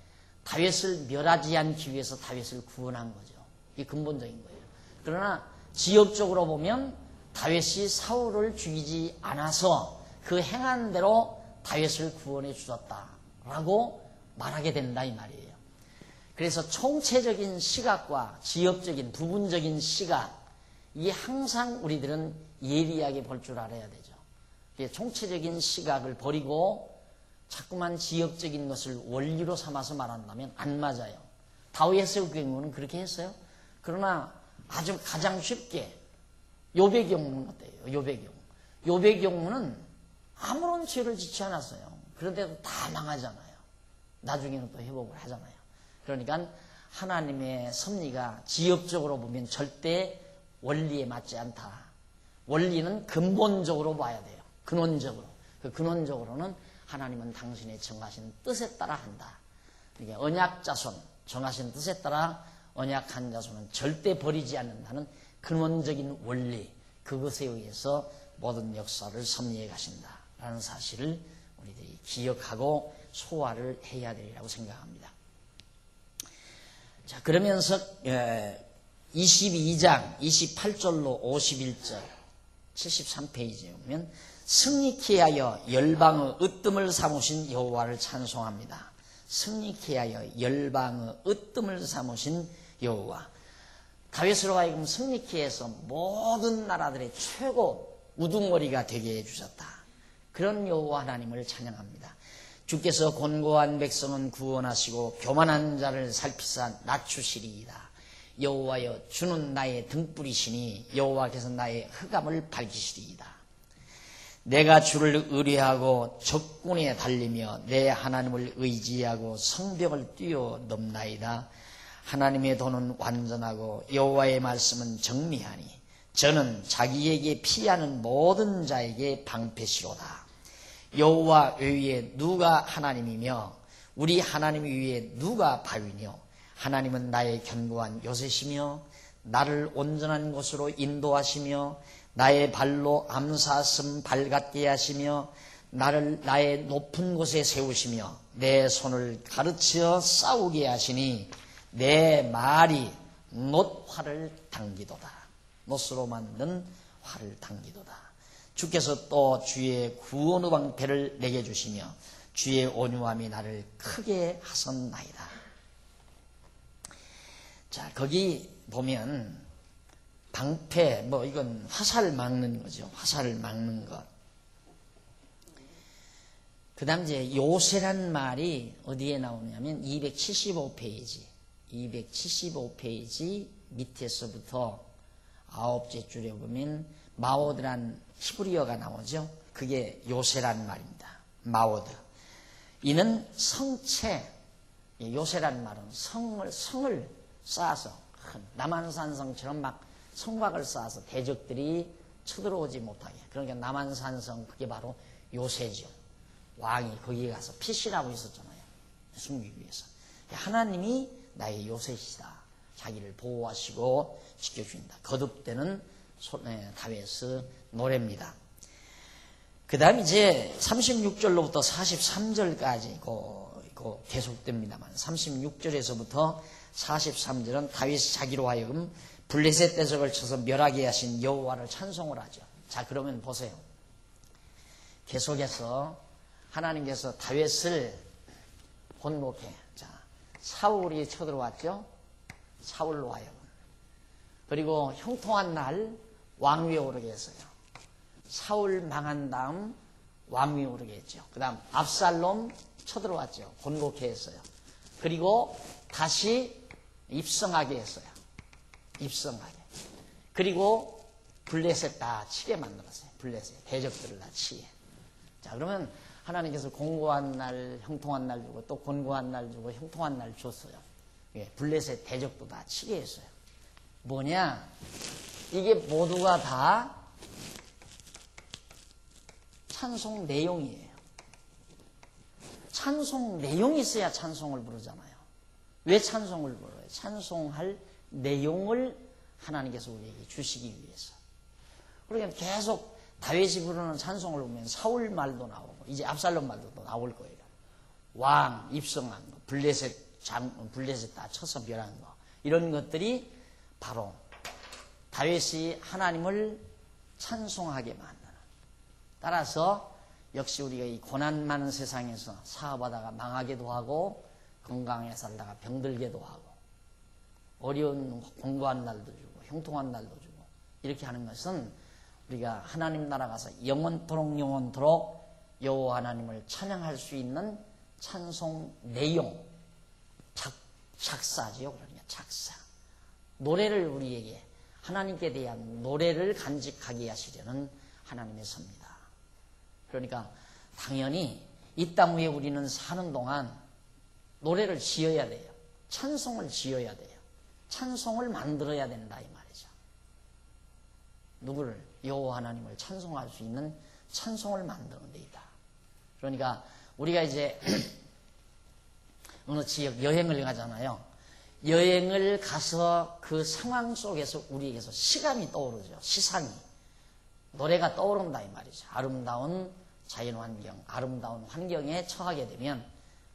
다윗을 멸하지 않기 위해서 다윗을 구원한 거죠. 이게 근본적인 거예요. 그러나 지역적으로 보면 다윗이 사울을 죽이지 않아서 그 행한 대로 다윗을 구원해 주셨다라고 말하게 된다 이 말이에요. 그래서 총체적인 시각과 지역적인 부분적인 시각, 이게 항상 우리들은 예리하게 볼 줄 알아야 되죠. 총체적인 시각을 버리고 자꾸만 지역적인 것을 원리로 삼아서 말한다면 안 맞아요. 다윗의 경우는 그렇게 했어요. 그러나 아주 가장 쉽게 욥의 경우는 어때요? 욥의 경우는 아무런 죄를 짓지 않았어요. 그런데도 다 망하잖아요. 나중에는 또 회복을 하잖아요. 그러니까 하나님의 섭리가 지역적으로 보면 절대 원리에 맞지 않다. 원리는 근본적으로 봐야 돼요. 근원적으로. 그 근원적으로는 하나님은 당신의 정하신 뜻에 따라 한다. 그러니까 언약 자손, 정하신 뜻에 따라 언약한 자손은 절대 버리지 않는다는 근원적인 원리, 그것에 의해서 모든 역사를 섭리해 가신다라는 사실을 우리들이 기억하고 소화를 해야 되리라고 생각합니다. 자, 그러면서 22장 28절로 51절 73페이지에 보면 승리케 하여 열방의 으뜸을 삼으신 여호와를 찬송합니다. 승리케 하여 열방의 으뜸을 삼으신 여호와. 다윗으로 하여금 승리케 해서 모든 나라들의 최고 우두머리가 되게 해주셨다. 그런 여호와 하나님을 찬양합니다. 주께서 곤고한 백성은 구원하시고 교만한 자를 살피사 낮추시리이다. 여호와여 주는 나의 등불이시니 여호와께서 나의 흑암을 밝히시리이다. 내가 주를 의뢰하고 적군에 달리며 내 하나님을 의지하고 성벽을 뛰어넘나이다. 하나님의 도는 완전하고 여호와의 말씀은 정리하니 저는 자기에게 피하는 모든 자에게 방패시로다. 여호와 외에 누가 하나님이며 우리 하나님 위에 누가 바위뇨. 하나님은 나의 견고한 요새시며 나를 온전한 곳으로 인도하시며 나의 발로 암사슴 발같게 하시며 나를 나의 높은 곳에 세우시며 내 손을 가르쳐 싸우게 하시니 내 말이 놋화를 당기도다. 놋으로 만든 화를 당기도다. 주께서 또 주의 구원의 방패를 내게 주시며 주의 온유함이 나를 크게 하셨나이다. 자, 거기 보면 방패, 이건 화살 막는 거죠. 화살을 막는 것. 그 다음 이제 요새란 말이 어디에 나오냐면 275페이지. 275페이지 밑에서부터 9째 줄에 보면 마오드란 히브리어가 나오죠. 그게 요새란 말입니다. 마오드. 이는 성체, 요새란 말은 성을 쌓아서 남한산성처럼 막 성곽을 쌓아서 대적들이 쳐들어오지 못하게. 그러니까 남한산성 그게 바로 요새죠. 왕이 거기에 가서 핏이라고 있었잖아요. 숨기기 위해서. 하나님이 나의 요새시다. 자기를 보호하시고 지켜준다. 거듭되는 다윗의 노래입니다. 그 다음 이제 36절로부터 43절까지 계속됩니다만 36절에서부터 43절은 다윗이 자기로 하여금 블레셋 대적을 쳐서 멸하게 하신 여호와를 찬송을 하죠. 자, 그러면 보세요. 계속해서 하나님께서 다윗을 본목해. 자, 사울이 쳐들어왔죠. 사울로 하여금. 그리고 형통한 날 왕위에 오르게 했어요. 사울 망한 다음 왕위에 오르게 했죠. 그 다음 압살롬 쳐들어왔죠. 곤곡해 했어요. 그리고 다시 입성하게 했어요. 입성하게. 그리고 블레셋 다 치게 만들었어요. 블레셋 대적들을 다 치게. 자, 그러면 하나님께서 공고한 날, 형통한 날 주고 또 곤고한 날 주고 형통한 날 줬어요. 블레셋 대적도 다 치게 했어요. 뭐냐? 이게 모두가 다 찬송 내용이에요. 찬송 내용이 있어야 찬송을 부르잖아요. 왜 찬송을 불러요? 찬송할 내용을 하나님께서 우리에게 주시기 위해서. 그러니까 계속 다윗이 부르는 찬송을 보면 사울 말도 나오고 이제 압살롬 말도 또 나올 거예요. 왕 입성한 거, 블레셋 다 쳐서 멸한 거, 이런 것들이 바로 다윗이 하나님을 찬송하게 만드는. 따라서 역시 우리가 이 고난 많은 세상에서 사업하다가 망하게도 하고 건강에 살다가 병들게도 하고 어려운 공고한 날도 주고 형통한 날도 주고 이렇게 하는 것은 우리가 하나님 나라 가서 영원토록 여호와 하나님을 찬양할 수 있는 찬송 내용, 작사지요. 그러니까 작사. 노래를 우리에게 하나님께 대한 노래를 간직하게 하시려는 하나님의 섭니다. 그러니까 당연히 이 땅 위에 우리는 사는 동안 노래를 지어야 돼요. 찬송을 지어야 돼요. 찬송을 만들어야 된다 이 말이죠. 누구를? 여호와 하나님을 찬송할 수 있는 찬송을 만드는 데이다. 그러니까 우리가 이제 어느 지역 여행을 가잖아요. 여행을 가서 그 상황 속에서 우리에게서 시간이 떠오르죠. 시상이. 노래가 떠오른다 이 말이죠. 아름다운 자연환경, 아름다운 환경에 처하게 되면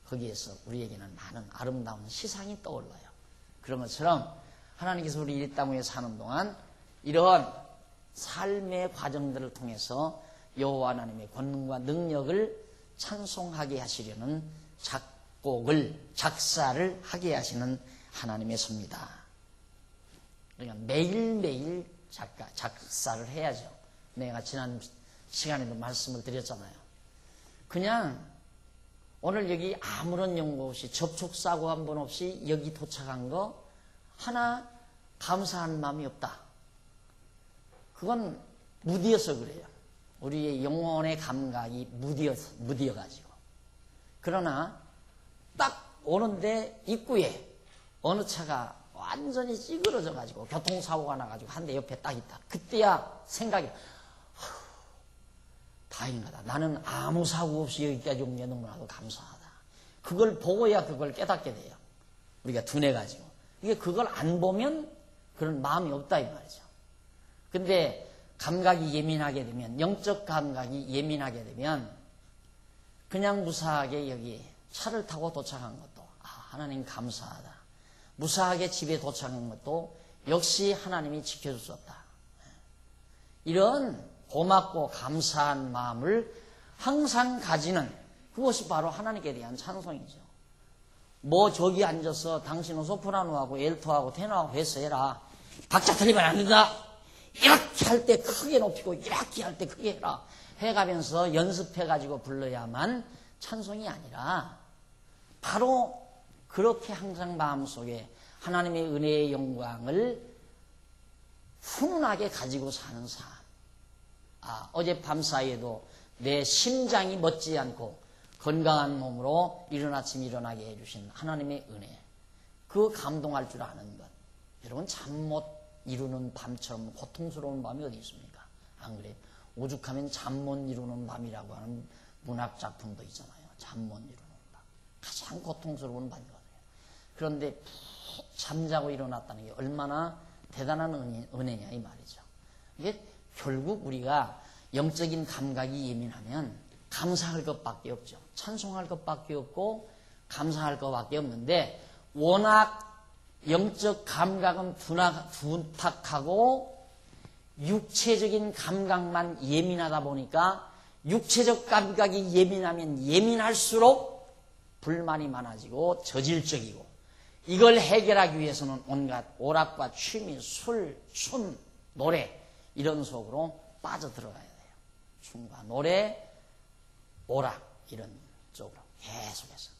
거기에서 우리에게는 많은 아름다운 시상이 떠올라요. 그런 것처럼 하나님께서 우리 이 땅 위에 사는 동안 이러한 삶의 과정들을 통해서 여호와 하나님의 권능과 능력을 찬송하게 하시려는 작사를 하게 하시는 하나님의 섭니다. 그러니까 매일매일 작사를 해야죠. 내가 지난 시간에도 말씀을 드렸잖아요. 그냥 오늘 여기 아무런 연고 없이 접촉사고 한 번 없이 여기 도착한 거 하나 감사한 마음이 없다. 그건 무디어서 그래요. 우리의 영혼의 감각이 무디어가지고. 그러나 딱 오는데 입구에 어느 차가 완전히 찌그러져가지고 교통사고가 나가지고 한 대 옆에 딱 있다. 그때야 생각이 다행이다. 나는 아무 사고 없이 여기까지 온 게 너무나도 감사하다. 그걸 보고야 그걸 깨닫게 돼요. 우리가 둔해가지고. 이게 그걸 안 보면 그런 마음이 없다 이 말이죠. 근데 감각이 예민하게 되면, 영적 감각이 예민하게 되면 그냥 무사하게 여기 차를 타고 도착한 것도 하나님 감사하다. 무사하게 집에 도착한 것도 역시 하나님이 지켜주셨다. 이런 고맙고 감사한 마음을 항상 가지는 그것이 바로 하나님께 대한 찬송이죠. 뭐 저기 앉아서 당신은 소프라노하고 엘토하고 테너하고 해서 해라. 박자 틀리면 안 된다. 이렇게 할 때 크게 높이고 이렇게 할 때 크게 해라. 해가면서 연습해가지고 불러야만 찬송이 아니라 바로 그렇게 항상 마음속에 하나님의 은혜의 영광을 훈훈하게 가지고 사는 삶. 어젯밤 사이에도 내 심장이 멎지 않고 건강한 몸으로 이른 아침 일어나게 해주신 하나님의 은혜, 그 감동할 줄 아는 것. 여러분, 잠 못 이루는 밤처럼 고통스러운 밤이 어디 있습니까? 안 그래요? 오죽하면 잠 못 이루는 밤이라고 하는 문학 작품도 있잖아요. 잠 못 이루는 밤. 가장 고통스러운 밤이거든요. 그런데 푹 잠자고 일어났다는 게 얼마나 대단한 은혜냐 이 말이죠. 이게 결국 우리가 영적인 감각이 예민하면 감사할 것밖에 없죠. 찬송할 것밖에 없고 감사할 것밖에 없는데, 워낙 영적 감각은 둔탁하고 육체적인 감각만 예민하다 보니까, 육체적 감각이 예민하면 예민할수록 불만이 많아지고 저질적이고, 이걸 해결하기 위해서는 온갖 오락과 취미, 술, 춤, 노래 이런 속으로 빠져들어가야 돼요. 춤과 노래, 오락 이런 쪽으로 계속해서.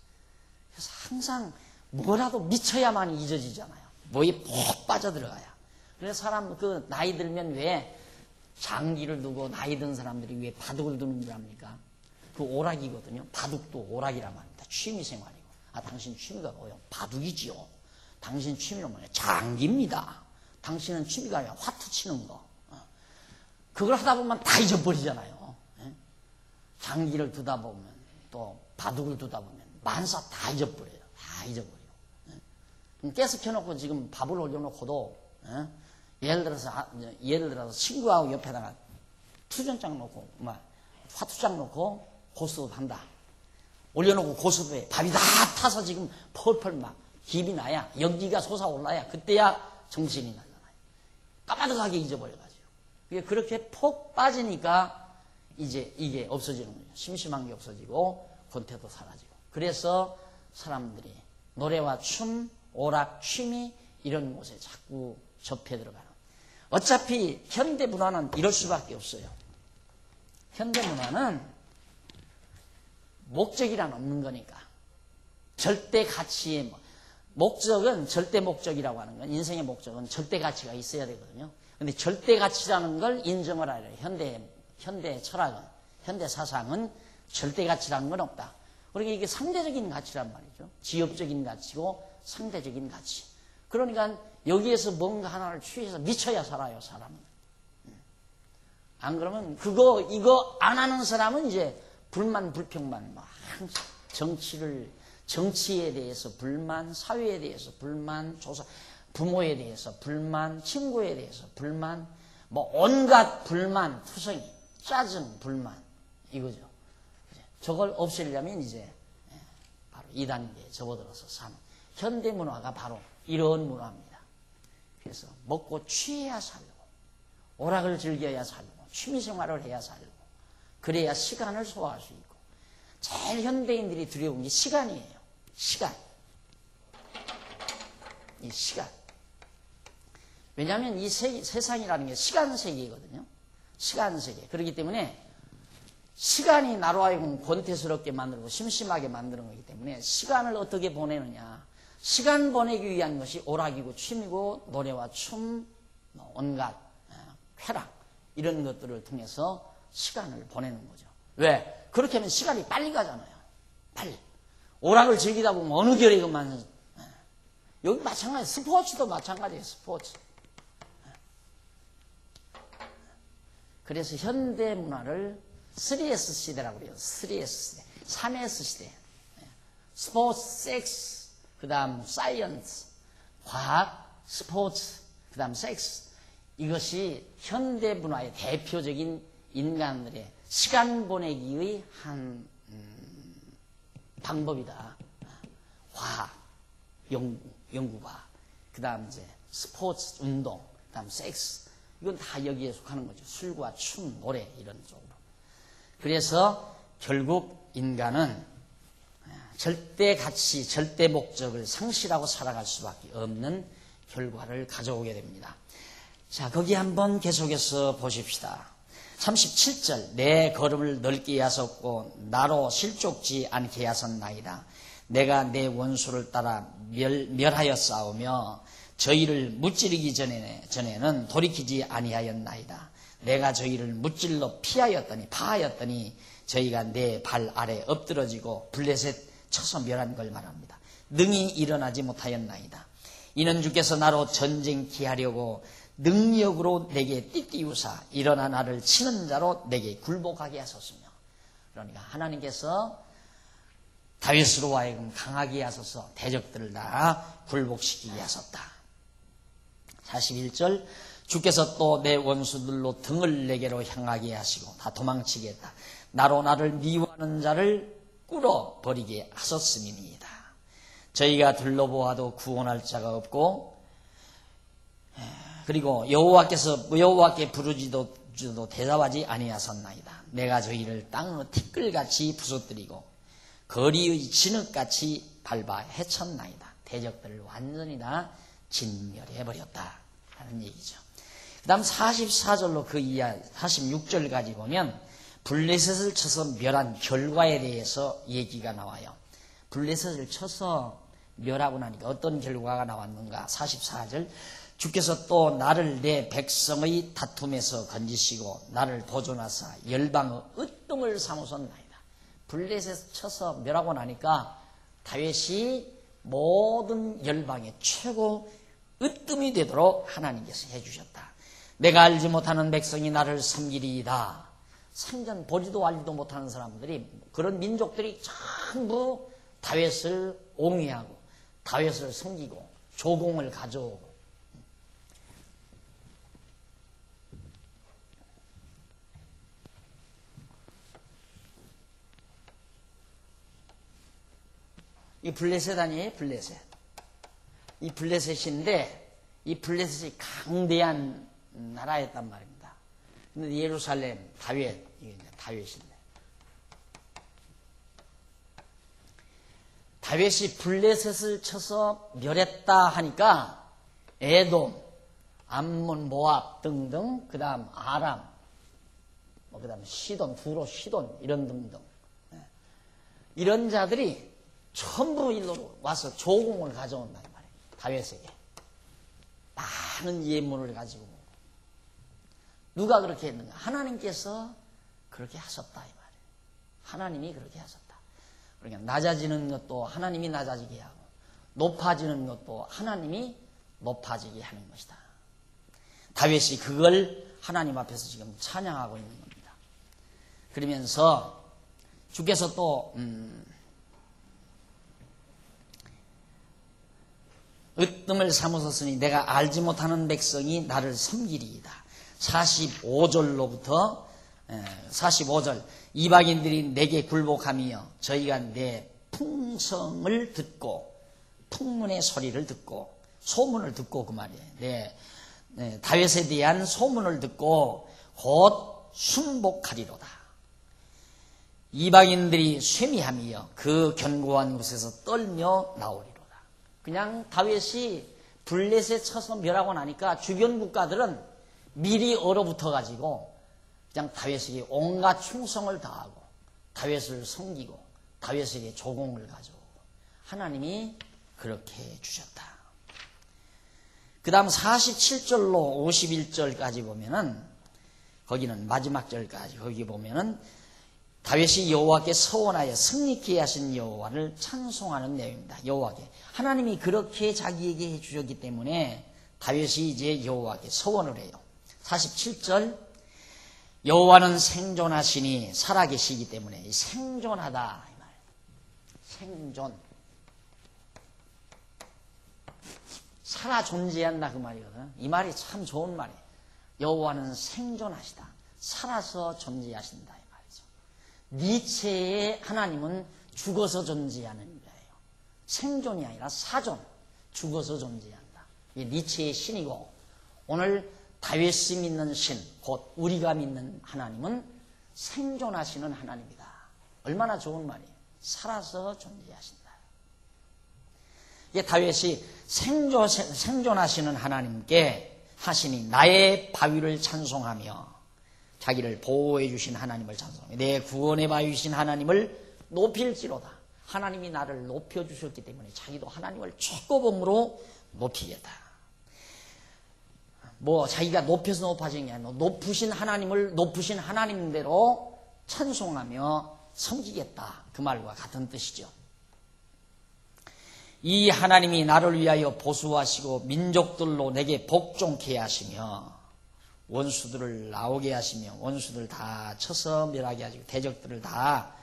그래서 항상 뭐라도 미쳐야만 잊어지잖아요. 뭐에 푹 빠져들어가야. 그래서 사람 나이 들면 왜 장기를 두고 나이 든 사람들이 왜 바둑을 두는 줄 압니까? 그 오락이거든요. 바둑도 오락이란 말입니다. 취미생활이고. 당신 취미가 뭐예요? 바둑이지요. 당신 취미는 뭐예요? 장기입니다. 당신은 취미가 아니라 화투 치는 거. 그걸 하다 보면 다 잊어버리잖아요. 장기를 두다 보면, 또 바둑을 두다 보면 만사 다 잊어버려요. 다 잊어버려요. 가스 켜놓고 지금 밥을 올려놓고도, 예를 들어서 친구하고 옆에다가 투전장 놓고, 화투장 놓고 고스톱 한다. 올려놓고 고스톱에 밥이 다 타서 지금 펄펄 막 기비 나야, 연기가 솟아올라야 그때야 정신이 나잖아요. 까마득하게 잊어버려가지고. 그렇게 폭 빠지니까 이제 이게 없어지는 거죠. 심심한 게 없어지고 권태도 사라지고. 그래서 사람들이 노래와 춤, 오락, 취미 이런 곳에 자꾸 접해 들어가는. 어차피 현대 문화는 이럴 수밖에 없어요. 현대 문화는 목적이란 없는 거니까. 절대 가치의 목적은, 절대 목적이라고 하는 건, 인생의 목적은 절대 가치가 있어야 되거든요. 근데 절대 가치라는 걸 인정을 하려 해요. 현대 철학은, 현대 사상은 절대 가치라는 건 없다. 그러니까 이게 상대적인 가치란 말이죠. 지엽적인 가치고 상대적인 가치. 그러니까 여기에서 뭔가 하나를 취해서 미쳐야 살아요, 사람은. 안 그러면 이거 안 하는 사람은 이제 불만, 불평만, 항상 정치에 대해서 불만, 사회에 대해서 불만, 부모에 대해서 불만, 친구에 대해서 불만, 온갖 불만, 투성이, 짜증, 불만, 이거죠. 저걸 없애려면 이제 바로 2단계에 접어들어서 사는 현대 문화가 바로 이런 문화입니다. 그래서 먹고 취해야 살고, 오락을 즐겨야 살고, 취미생활을 해야 살고, 그래야 시간을 소화할 수 있고. 제일 현대인들이 두려운 게 시간이에요. 시간. 이 시간. 왜냐하면 이 세상이라는 게 시간 세계거든요. 시간 세계. 그렇기 때문에 시간이 나로 하여금 권태스럽게 만들고 심심하게 만드는 거기 때문에 시간을 어떻게 보내느냐. 시간 보내기 위한 것이 오락이고 취미고 노래와 춤, 온갖 쾌락 이런 것들을 통해서 시간을 보내는 거죠. 왜? 그렇게 하면 시간이 빨리 가잖아요. 빨리. 오락을 즐기다 보면 어느 결에 그만. 여기 마찬가지. 스포츠도 마찬가지예요. 스포츠. 그래서 현대 문화를 3S 시대라고 그래요. 3S 시대. 3S 시대. 스포츠, 섹스, 그 다음 사이언스, 과학, 스포츠, 그 다음 섹스. 이것이 현대 문화의 대표적인 인간들의 시간 보내기의 한 방법이다. 과학, 연구과학, 그 다음 이제 스포츠, 운동, 그 다음 섹스. 이건 다 여기에 속하는 거죠. 술과 춤, 노래 이런 쪽으로. 그래서 결국 인간은 절대 가치, 절대 목적을 상실하고 살아갈 수밖에 없는 결과를 가져오게 됩니다. 자, 거기 한번 계속해서 보십시다. 37절. 내 걸음을 넓게 하셨고 나로 실족지 않게 하셨나이다. 내가 내 원수를 따라 멸하여 싸우며 저희를 무찌르기 전에는 돌이키지 아니하였나이다. 내가 저희를 무찔러 파하였더니 저희가 내 발 아래 엎드러지고 블레셋 쳐서 멸한 걸 말합니다. 능히 일어나지 못하였나이다. 이는 주께서 나로 전쟁케 하려고 능력으로 내게 띠띠우사 일어나 나를 치는 자로 내게 굴복하게 하셨으며. 그러니까 하나님께서 다윗으로 하여금 강하게 하소서 대적들을 다 굴복시키게 하셨다. 41절 주께서 또 내 원수들로 등을 내게로 향하게 하시고 다 도망치게 했다. 나로 나를 미워하는 자를 꿇어버리게 하셨음이니이다. 저희가 둘러보아도 구원할 자가 없고 그리고 여호와께 부르지도 대답하지 아니하셨나이다. 내가 저희를 땅의 티끌같이 부서뜨리고 거리의 진흙같이 밟아 해쳤나이다. 대적들을 완전히 다 진멸해버렸다 하는 얘기죠. 그 다음 44절로 그 이하 46절까지 보면 블레셋을 쳐서 멸한 결과에 대해서 얘기가 나와요. 블레셋을 쳐서 멸하고 나니까 어떤 결과가 나왔는가. 44절 주께서 또 나를 내 백성의 다툼에서 건지시고 나를 보존하사 열방의 으뜸을 삼으셨나이다. 블레셋을 쳐서 멸하고 나니까 다윗이 모든 열방의 최고 으뜸이 되도록 하나님께서 해주셨다. 내가 알지 못하는 백성이 나를 섬기리이다. 생전 보지도 알지도 못하는 사람들이, 그런 민족들이 전부 다윗을 옹이하고 다윗을 섬기고 조공을 가져오고. 이 블레셋 아니에요? 블레셋. 이 블레셋인데 이 블레셋이 강대한 나라였단 말입니다. 근데 예루살렘 다윗인데 다윗이 블레셋을 쳐서 멸했다 하니까 에돔, 암몬, 모압 등등, 그 다음 아람, 그 다음 시돈, 두로, 시돈 이런 등등 이런 자들이 전부 일로 와서 조공을 가져온다 이 말이에요. 다윗에게 많은 예물을 가지고. 누가 그렇게 했는가? 하나님께서 그렇게 하셨다 이 말이에요. 하나님이 그렇게 하셨다. 그러니까 낮아지는 것도 하나님이 낮아지게 하고 높아지는 것도 하나님이 높아지게 하는 것이다. 다윗이 그걸 하나님 앞에서 지금 찬양하고 있는 겁니다. 그러면서 주께서 또 으뜸을 삼으셨으니 내가 알지 못하는 백성이 나를 섬기리이다. 45절로부터 45절 이방인들이 내게 굴복하며 저희가 내 풍성을 듣고 풍문의 소리를 듣고 소문을 듣고 그 말이에요. 다윗에 대한 소문을 듣고 곧 순복하리로다. 이방인들이 쇠미하며 그 견고한 곳에서 떨며 나오리로다. 그냥 다윗이 블레셋 쳐서 멸하고 나니까 주변 국가들은 미리 얼어붙어 가지고 그냥 다윗에게 온갖 충성을 다하고 다윗을 섬기고 다윗에게 조공을 가져오고 하나님이 그렇게 해주셨다. 그 다음 47절로 51절까지 보면은 거기는 마지막 절까지 거기 보면은 다윗이 여호와께 서원하여 승리케 하신 여호와를 찬송하는 내용입니다. 여호와께 하나님이 그렇게 자기에게 해주셨기 때문에 다윗이 이제 여호와께 서원을 해요. 47절 여호와는 생존하시니 살아계시기 때문에 생존하다 이 말. 생존 살아 존재한다 그 말이거든. 이 말이 참 좋은 말이에요. 여호와는 생존하시다. 살아서 존재하신다 이 말이죠. 니체의 하나님은 죽어서 존재하는 거예요. 생존이 아니라 사존, 죽어서 존재한다. 이게 니체의 신이고 오늘 다윗이 믿는 신, 곧 우리가 믿는 하나님은 생존하시는 하나님이다. 얼마나 좋은 말이에요. 살아서 존재하신다. 이게 다윗이 생존하시는 하나님께 하시니 나의 바위를 찬송하며 자기를 보호해 주신 하나님을 찬송하며 내 구원의 바위이신 하나님을 높일지로다. 하나님이 나를 높여주셨기 때문에 자기도 하나님을 최고범으로 높이겠다. 뭐 자기가 높여서 높아지는 게 아니라 높으신 하나님을 높으신 하나님대로 찬송하며 섬기겠다. 그 말과 같은 뜻이죠. 이 하나님이 나를 위하여 보수하시고 민족들로 내게 복종케 하시며 원수들을 나오게 하시며 원수들 다 쳐서 멸하게 하시고 대적들을 다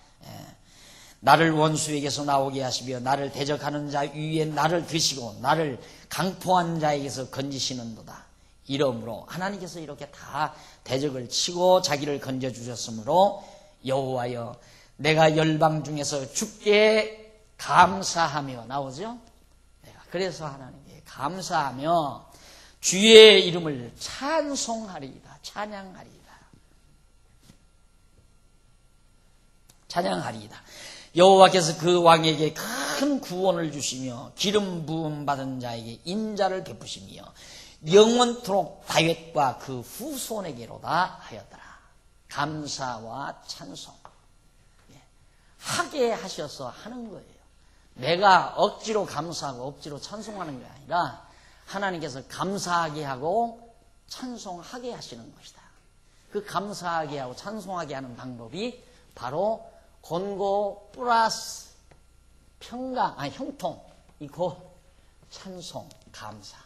나를 원수에게서 나오게 하시며 나를 대적하는 자 위에 나를 드시고 나를 강포한 자에게서 건지시는도다. 이러므로 하나님께서 이렇게 다 대적을 치고 자기를 건져주셨으므로 여호와여 내가 열방 중에서 주께 감사하며 나오죠. 그래서 하나님께 감사하며 주의 이름을 찬송하리이다. 찬양하리이다. 찬양하리이다. 여호와께서 그 왕에게 큰 구원을 주시며 기름 부음 받은 자에게 인자를 베푸시며 영원토록 다윗과 그 후손에게로다 하였더라. 감사와 찬송 하게 하셔서 하는 거예요. 내가 억지로 감사하고 억지로 찬송하는 게 아니라 하나님께서 감사하게 하고 찬송하게 하시는 것이다. 그 감사하게 하고 찬송하게 하는 방법이 바로 권고 플러스 평강, 형통, 곧 찬송, 감사.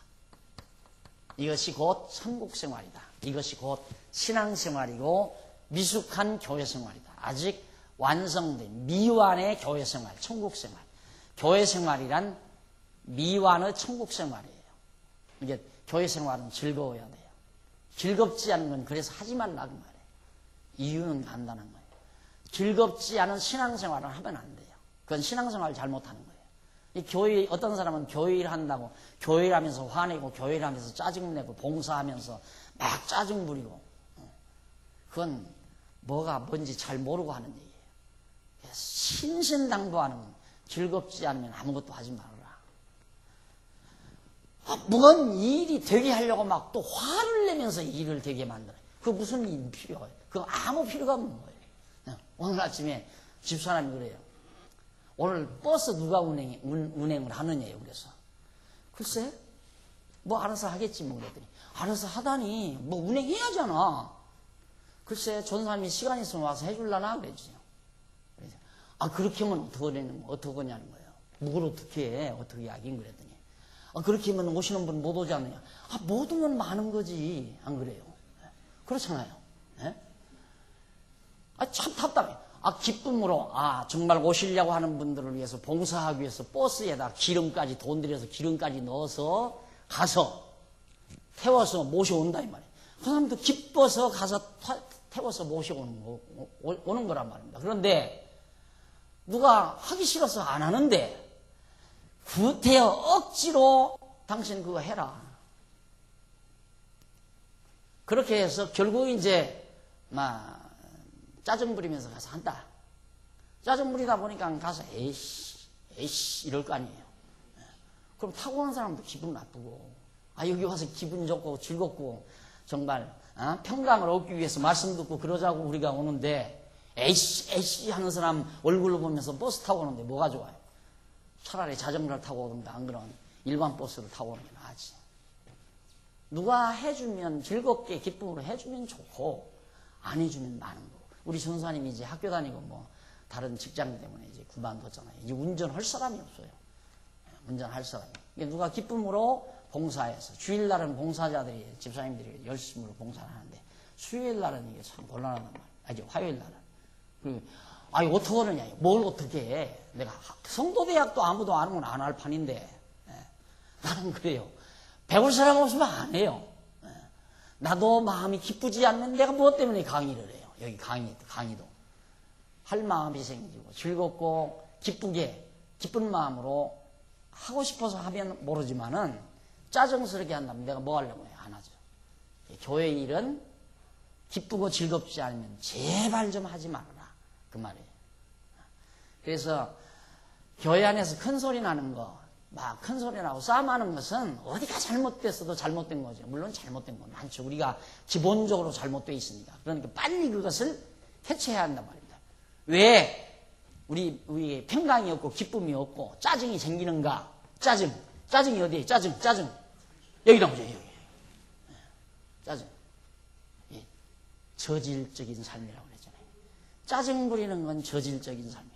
이것이 곧 천국생활이다. 이것이 곧 신앙생활이고 미숙한 교회생활이다. 아직 완성된 미완의 교회생활, 천국생활. 교회생활이란 미완의 천국생활이에요. 이게 교회생활은 즐거워야 돼요. 즐겁지 않은 건 그래서 하지 말라고 말해요. 이유는 간단한 거예요. 즐겁지 않은 신앙생활은 하면 안 돼요. 그건 신앙생활을 잘못하는 거예요. 이 교회, 어떤 사람은 교회를 한다고 교회를 하면서 화내고 교회를 하면서 짜증내고 봉사하면서 막 짜증 부리고 그건 뭐가 뭔지 잘 모르고 하는 얘기예요. 신신당부하는 건 즐겁지 않으면 아무것도 하지 말아라. 뭔 일이 되게 하려고 막 또 화를 내면서 일을 되게 만들어요. 그 무슨 일이 필요해요? 그거 아무 필요가 없는 거예요. 오늘 아침에 집사람이 그래요. 오늘 버스 누가 운행을 하느냐요. 그래서 글쎄 뭐 알아서 하겠지 뭐 그랬더니 알아서 하다니 뭐 운행해야잖아. 글쎄 전사님이 시간 있으면 와서 해줄라나 그랬지. 그렇게 하면 어떡하냐는 거예요. 뭘 어떻게 해? 어떻게 하긴 그랬더니 그렇게 하면 오시는 분 못 오지 않느냐. 못 오면 많은 거지. 안 그래요? 그렇잖아요. 네? 참 답답해. 기쁨으로 정말 오시려고 하는 분들을 위해서 봉사하기 위해서 버스에다 기름까지 돈 들여서 기름까지 넣어서 가서 태워서 모셔온다 이 말이에요. 그 사람도 기뻐서 가서 태워서 모셔오는 거란 말입니다. 그런데 누가 하기 싫어서 안 하는데 구태여 억지로 당신 그거 해라. 그렇게 해서 결국 이제 막 짜증 부리면서 가서 한다. 짜증 부리다 보니까 가서 에이씨 이럴 거 아니에요. 그럼 타고 오는 사람도 기분 나쁘고 여기 와서 기분 좋고 즐겁고 정말 평강을 얻기 위해서 말씀 듣고 그러자고 우리가 오는데 에이씨 하는 사람 얼굴로 보면서 버스 타고 오는데 뭐가 좋아요? 차라리 자전거를 타고 오든가 안 그러면 일반 버스를 타고 오는 게 나아지. 누가 해주면 즐겁게 기쁨으로 해주면 좋고 안 해주면 많은 거고. 우리 전사님이 이제 학교 다니고 뭐 다른 직장 때문에 이제 그만뒀잖아요. 이제 운전할 사람이 없어요. 운전할 사람이. 누가 기쁨으로 봉사해서 주일날은 봉사자들이 집사님들이 열심으로 봉사를 하는데 수요일날은 이게 참 곤란하단 말이에요. 성도대학도 어떡하느냐. 뭘 어떻게 해. 내가 성도대학도 아무도 안 오면 안 할 판인데 나는 그래요. 배울 사람 없으면 안 해요. 나도 마음이 기쁘지 않는 내가 무엇 때문에 강의를 해요. 여기 강의도. 할 마음이 생기고 즐겁고 기쁘게 기쁜 마음으로 하고 싶어서 하면 모르지만은 짜증스럽게 한다면 내가 뭐 하려고 해요? 안 하죠. 교회 일은 기쁘고 즐겁지 않으면 제발 좀 하지 말아라. 그 말이에요. 그래서 교회 안에서 큰 소리 나는 거, 막 큰 소리 나고 싸움하는 것은 어디가 잘못됐어도 잘못된 거죠. 물론 잘못된 건 많죠. 우리가 기본적으로 잘못되어 있으니까. 그러니까 빨리 그것을 해체해야 한단 말입니다. 왜 우리 평강이 없고 기쁨이 없고 짜증이 생기는가? 짜증이 어디에? 짜증. 여기 나오죠. 여기. 짜증. 예. 저질적인 삶이라고 그랬잖아요. 짜증 부리는 건 저질적인 삶이에요.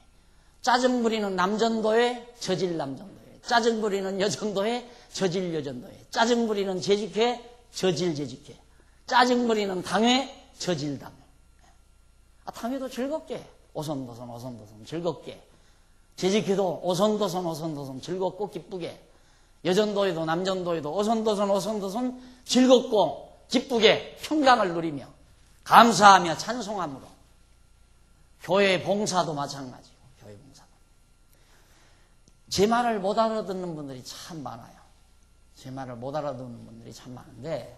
짜증 부리는 남전도회, 저질 남전도회. 짜증 부리는 여전도회, 저질 여전도회. 짜증 부리는 재직회, 저질 재직회. 짜증 부리는 당회, 저질 당회. 당회도 즐겁게 오손도손 즐겁게. 재직회도 오손도손 즐겁고 기쁘게. 여전도회도 남전도회도 오손도손 즐겁고 기쁘게 평강을 누리며 감사하며 찬송함으로. 교회 봉사도 마찬가지고 교회 봉사도. 제 말을 못 알아듣는 분들이 참 많아요. 제 말을 못 알아듣는 분들이 참 많은데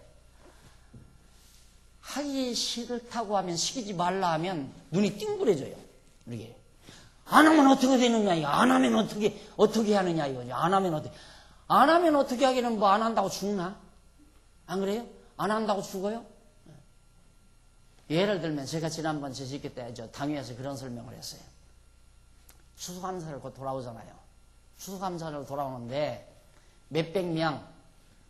하기 싫다고 하면 시키지 말라 하면 눈이 띵그레져요. 이게 안 하면 어떻게 되느냐 이거. 안 하면 어떻게 하느냐 이거죠. 안 하면 어떻게 하기는 뭐 안 한다고 죽나? 안 그래요? 안 한다고 죽어요? 예를 들면 제가 지난번 재직회 때 당회에서 그런 설명을 했어요. 추수감사를 곧 돌아오잖아요. 추수감사를 돌아오는데 몇백 명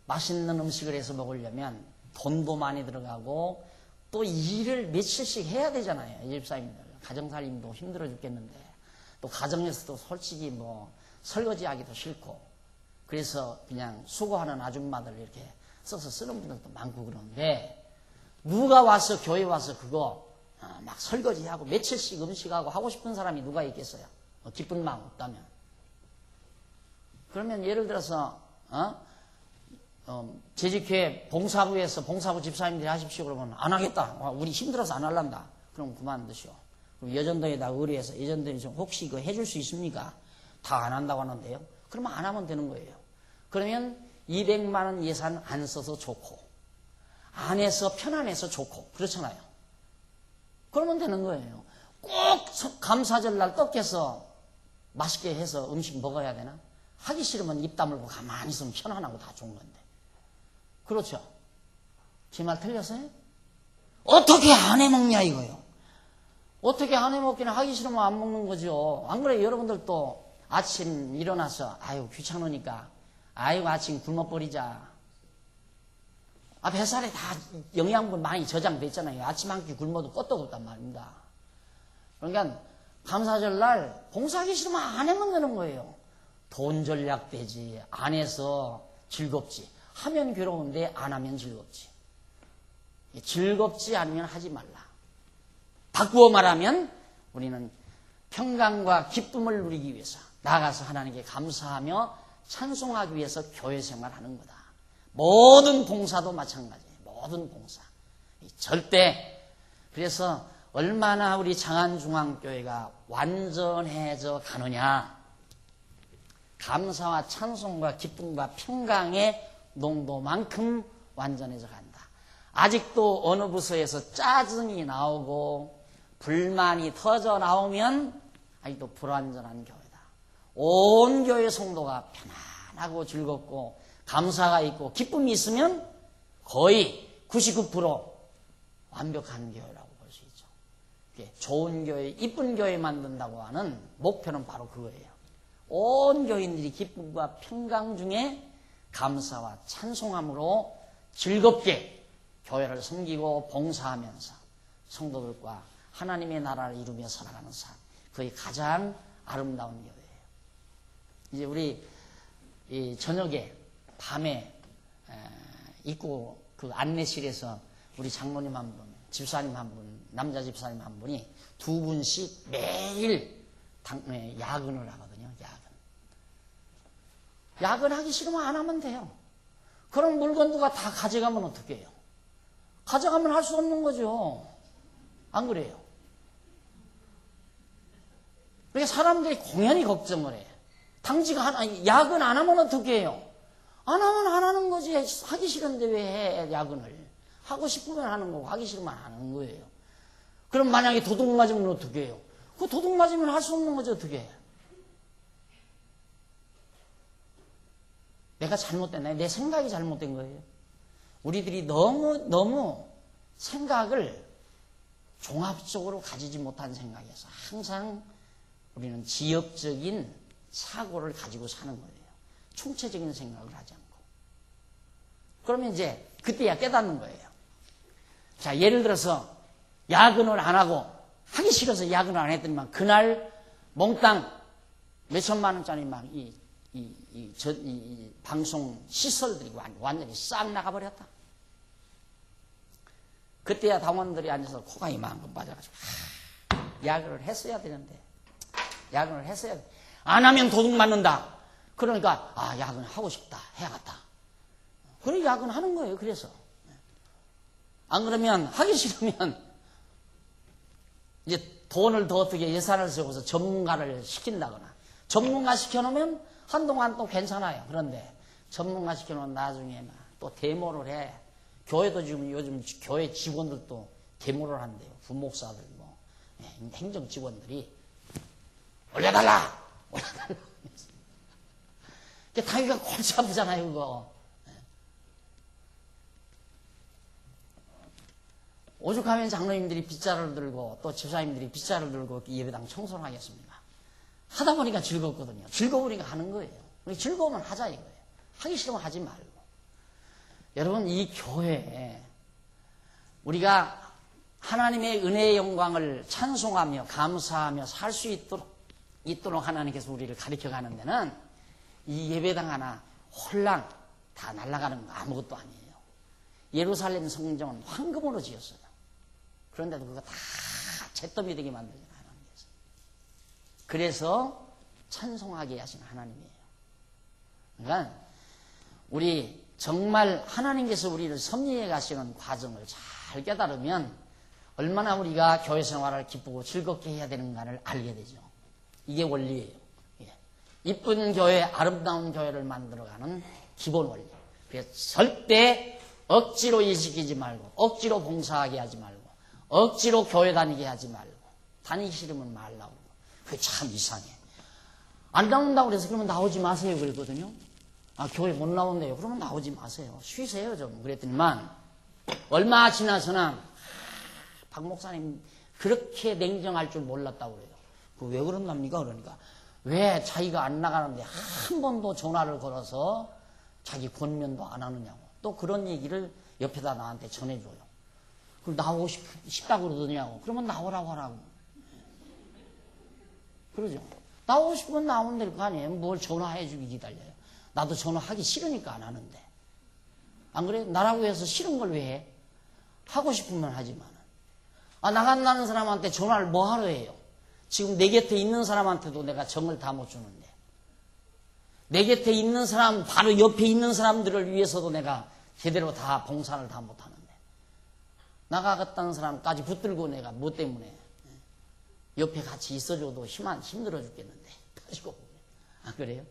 맛있는 음식을 해서 먹으려면 돈도 많이 들어가고 또 일을 며칠씩 해야 되잖아요. 집사님들 가정살림도 힘들어 죽겠는데 또 가정에서도 솔직히 뭐 설거지하기도 싫고 그래서 그냥 수고하는 아줌마들 이렇게 써서 쓰는 분들도 많고 그런데 누가 와서 교회 와서 그거 막 설거지하고 며칠씩 음식하고 하고 싶은 사람이 누가 있겠어요? 기쁜 마음 없다면. 그러면 예를 들어서 재직회 봉사부에서 봉사부 집사님들이 하십시오 그러면 안 하겠다. 우리 힘들어서 안 할란다. 그럼 그만두시오. 그럼 여전도에다 의뢰해서 여전도에 좀 혹시 이거 해줄 수 있습니까? 다 안 한다고 하는데요. 그러면 안 하면 되는 거예요. 그러면 200만 원 예산 안 써서 좋고 안 해서 편안해서 좋고 그렇잖아요. 그러면 되는 거예요. 꼭 감사절 날 떡해서 맛있게 해서 음식 먹어야 되나? 하기 싫으면 입 다물고 가만히 있으면 편안하고 다 좋은 건데. 그렇죠? 제 말 틀렸어요? 어떻게 안 해먹냐 이거요. 어떻게 안 해먹기는 하기 싫으면 안 먹는 거죠. 안 그래요? 여러분들도 아침 일어나서 아유 귀찮으니까 아이고 아침 굶어버리자. 뱃살에 다 영양분 많이 저장돼 있잖아요. 아침 한 끼 굶어도 끄떡없단 말입니다. 그러니까 감사절 날 봉사하기 싫으면 안 해먹는 거예요. 돈 전략되지. 안 해서 즐겁지. 하면 괴로운데 안 하면 즐겁지. 즐겁지 않으면 하지 말라. 바꾸어 말하면 우리는 평강과 기쁨을 누리기 위해서 나아가서 하나님께 감사하며 찬송하기 위해서 교회 생활하는 거다. 모든 봉사도 마찬가지예요. 모든 봉사. 절대. 그래서 얼마나 우리 장안중앙교회가 완전해져 가느냐. 감사와 찬송과 기쁨과 평강의 농도만큼 완전해져 간다. 아직도 어느 부서에서 짜증이 나오고 불만이 터져 나오면 아직도 불완전한 교회다. 온 교회 성도가 편안하고 즐겁고 감사가 있고 기쁨이 있으면 거의 99% 완벽한 교회라고 볼 수 있죠. 좋은 교회, 이쁜 교회 만든다고 하는 목표는 바로 그거예요. 온 교인들이 기쁨과 평강 중에 감사와 찬송함으로 즐겁게 교회를 섬기고 봉사하면서 성도들과 하나님의 나라를 이루며 살아가는 삶. 그게 가장 아름다운 교회예요. 이제 우리 이 저녁에 밤에 입구 그 안내실에서 우리 장로님 한 분, 집사님 한 분, 남자 집사님 한 분이 두 분씩 매일 야근을 하거든요. 야근하기 싫으면 안 하면 돼요. 그런 물건 누가 다 가져가면 어떻게 해요? 가져가면 할 수 없는 거죠. 안 그래요? 그러니까 사람들이 공연히 걱정을 해. 당직 야근 안 하면 어떻게 해요? 안 하면 안 하는 거지. 하기 싫은데 왜 해, 야근을. 하고 싶으면 하는 거고 하기 싫으면 안 하는 거예요. 그럼 만약에 도둑 맞으면 어떻게 해요? 그 도둑 맞으면 할 수 없는 거지 어떻게 해? 내가 잘못됐나요? 내 생각이 잘못된 거예요. 우리들이 너무 생각을 종합적으로 가지지 못한 생각에서 항상 우리는 지역적인 사고를 가지고 사는 거예요. 총체적인 생각을 하지 않고. 그러면 이제 그때야 깨닫는 거예요. 자, 예를 들어서 야근을 안 하고 하기 싫어서 야근을 안 했더니만 그날 몽땅 몇천만 원짜리 막 이 방송 시설들이 완전히 싹 나가버렸다. 그때야 당원들이 앉아서 코가 이만큼 빠져가지고 야근을 했어야 되는데 야근을 했어야 돼. 안 하면 도둑 맞는다. 그러니까 야근 하고 싶다. 해야겠다. 그래 야근하는 거예요. 그래서 안 그러면 하기 싫으면 이제 돈을 더 어떻게 예산을 세워서 전문가를 시킨다거나 전문가 시켜놓으면 한동안 또 괜찮아요. 그런데 전문가 시켜놓으면 나중에 또 데모를 해. 교회도 지금 요즘 교회 직원들도 데모를 한대요. 부목사들 뭐 행정 직원들이 올려달라. 당연히 골치 아프잖아요. 그거. 오죽하면 장로님들이 빗자루를 들고 또 집사님들이 빗자루를 들고 예배당 청소를 하겠습니까? 하다 보니까 즐겁거든요. 즐거우니까 하는 거예요. 우리 즐거우면 하자 이거예요. 하기 싫으면 하지 말고. 여러분 이 교회에 우리가 하나님의 은혜의 영광을 찬송하며 감사하며 살 수 있도록 하나님께서 우리를 가르쳐 가는 데는 이 예배당 하나 홀랑 다 날아가는 거 아무것도 아니에요. 예루살렘 성전은 황금으로 지었어요. 그런데도 그거 다 잿더미 되게 만들잖아요. 하나님께서. 그래서 찬송하게 하시는 하나님이에요. 그러니까 우리 정말 하나님께서 우리를 섭리해 가시는 과정을 잘 깨달으면 얼마나 우리가 교회 생활을 기쁘고 즐겁게 해야 되는가를 알게 되죠. 이게 원리예요. 이쁜 교회, 아름다운 교회를 만들어가는 기본 원리. 그래서 절대 억지로 일시키지 말고 억지로 봉사하게 하지 말고 억지로 교회 다니게 하지 말고 다니기 싫으면 말라고. 그게 참 이상해. 안 나온다고 그래서 그러면 나오지 마세요 그랬거든요. 교회 못 나온대요. 그러면 나오지 마세요. 쉬세요 좀. 그랬더니만 얼마 지나서는 박 목사님 그렇게 냉정할 줄 몰랐다고 그래요. 왜 그런답니까? 그러니까 왜 자기가 안 나가는데 한 번도 전화를 걸어서 자기 권면도 안 하느냐고. 또 그런 얘기를 옆에다 나한테 전해줘요. 그럼 나오고 싶다고 그러더냐고. 그러면 나오라고 하라고. 그러죠. 나오고 싶으면 나오면 될 거 아니에요. 뭘 전화해주기 기다려요. 나도 전화하기 싫으니까 안 하는데. 안 그래? 나라고 해서 싫은 걸 왜 해? 하고 싶으면 하지만. 나간다는 사람한테 전화를 뭐 하러 해요? 지금 내 곁에 있는 사람한테도 내가 정을 다 못 주는데. 내 곁에 있는 사람, 바로 옆에 있는 사람들을 위해서도 내가 제대로 다 봉사를 다 못 하는데. 나가겠다는 사람까지 붙들고 내가 뭐 때문에 옆에 같이 있어줘도 힘들어 죽겠는데. 가지고. 그래요?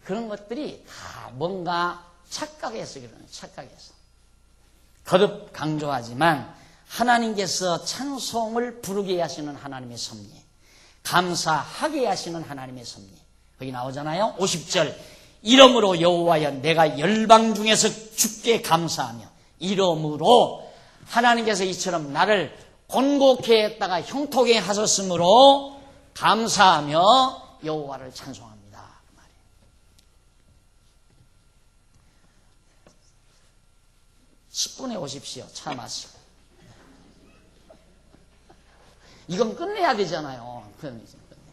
그런 것들이 다 뭔가 착각해서 그러는 착각해서. 거듭 강조하지만 하나님께서 찬송을 부르게 하시는 하나님의 섭리, 감사하게 하시는 하나님의 섭리. 거기 나오잖아요. 50절. 이러므로 여호와여 내가 열방 중에서 주께 감사하며 이러므로 하나님께서 이처럼 나를 곤곡해 했다가 형통해 하셨으므로 감사하며 여호와를 찬송합니다. 10분에 오십시오. 차 마시고. 이건 끝내야 되잖아요.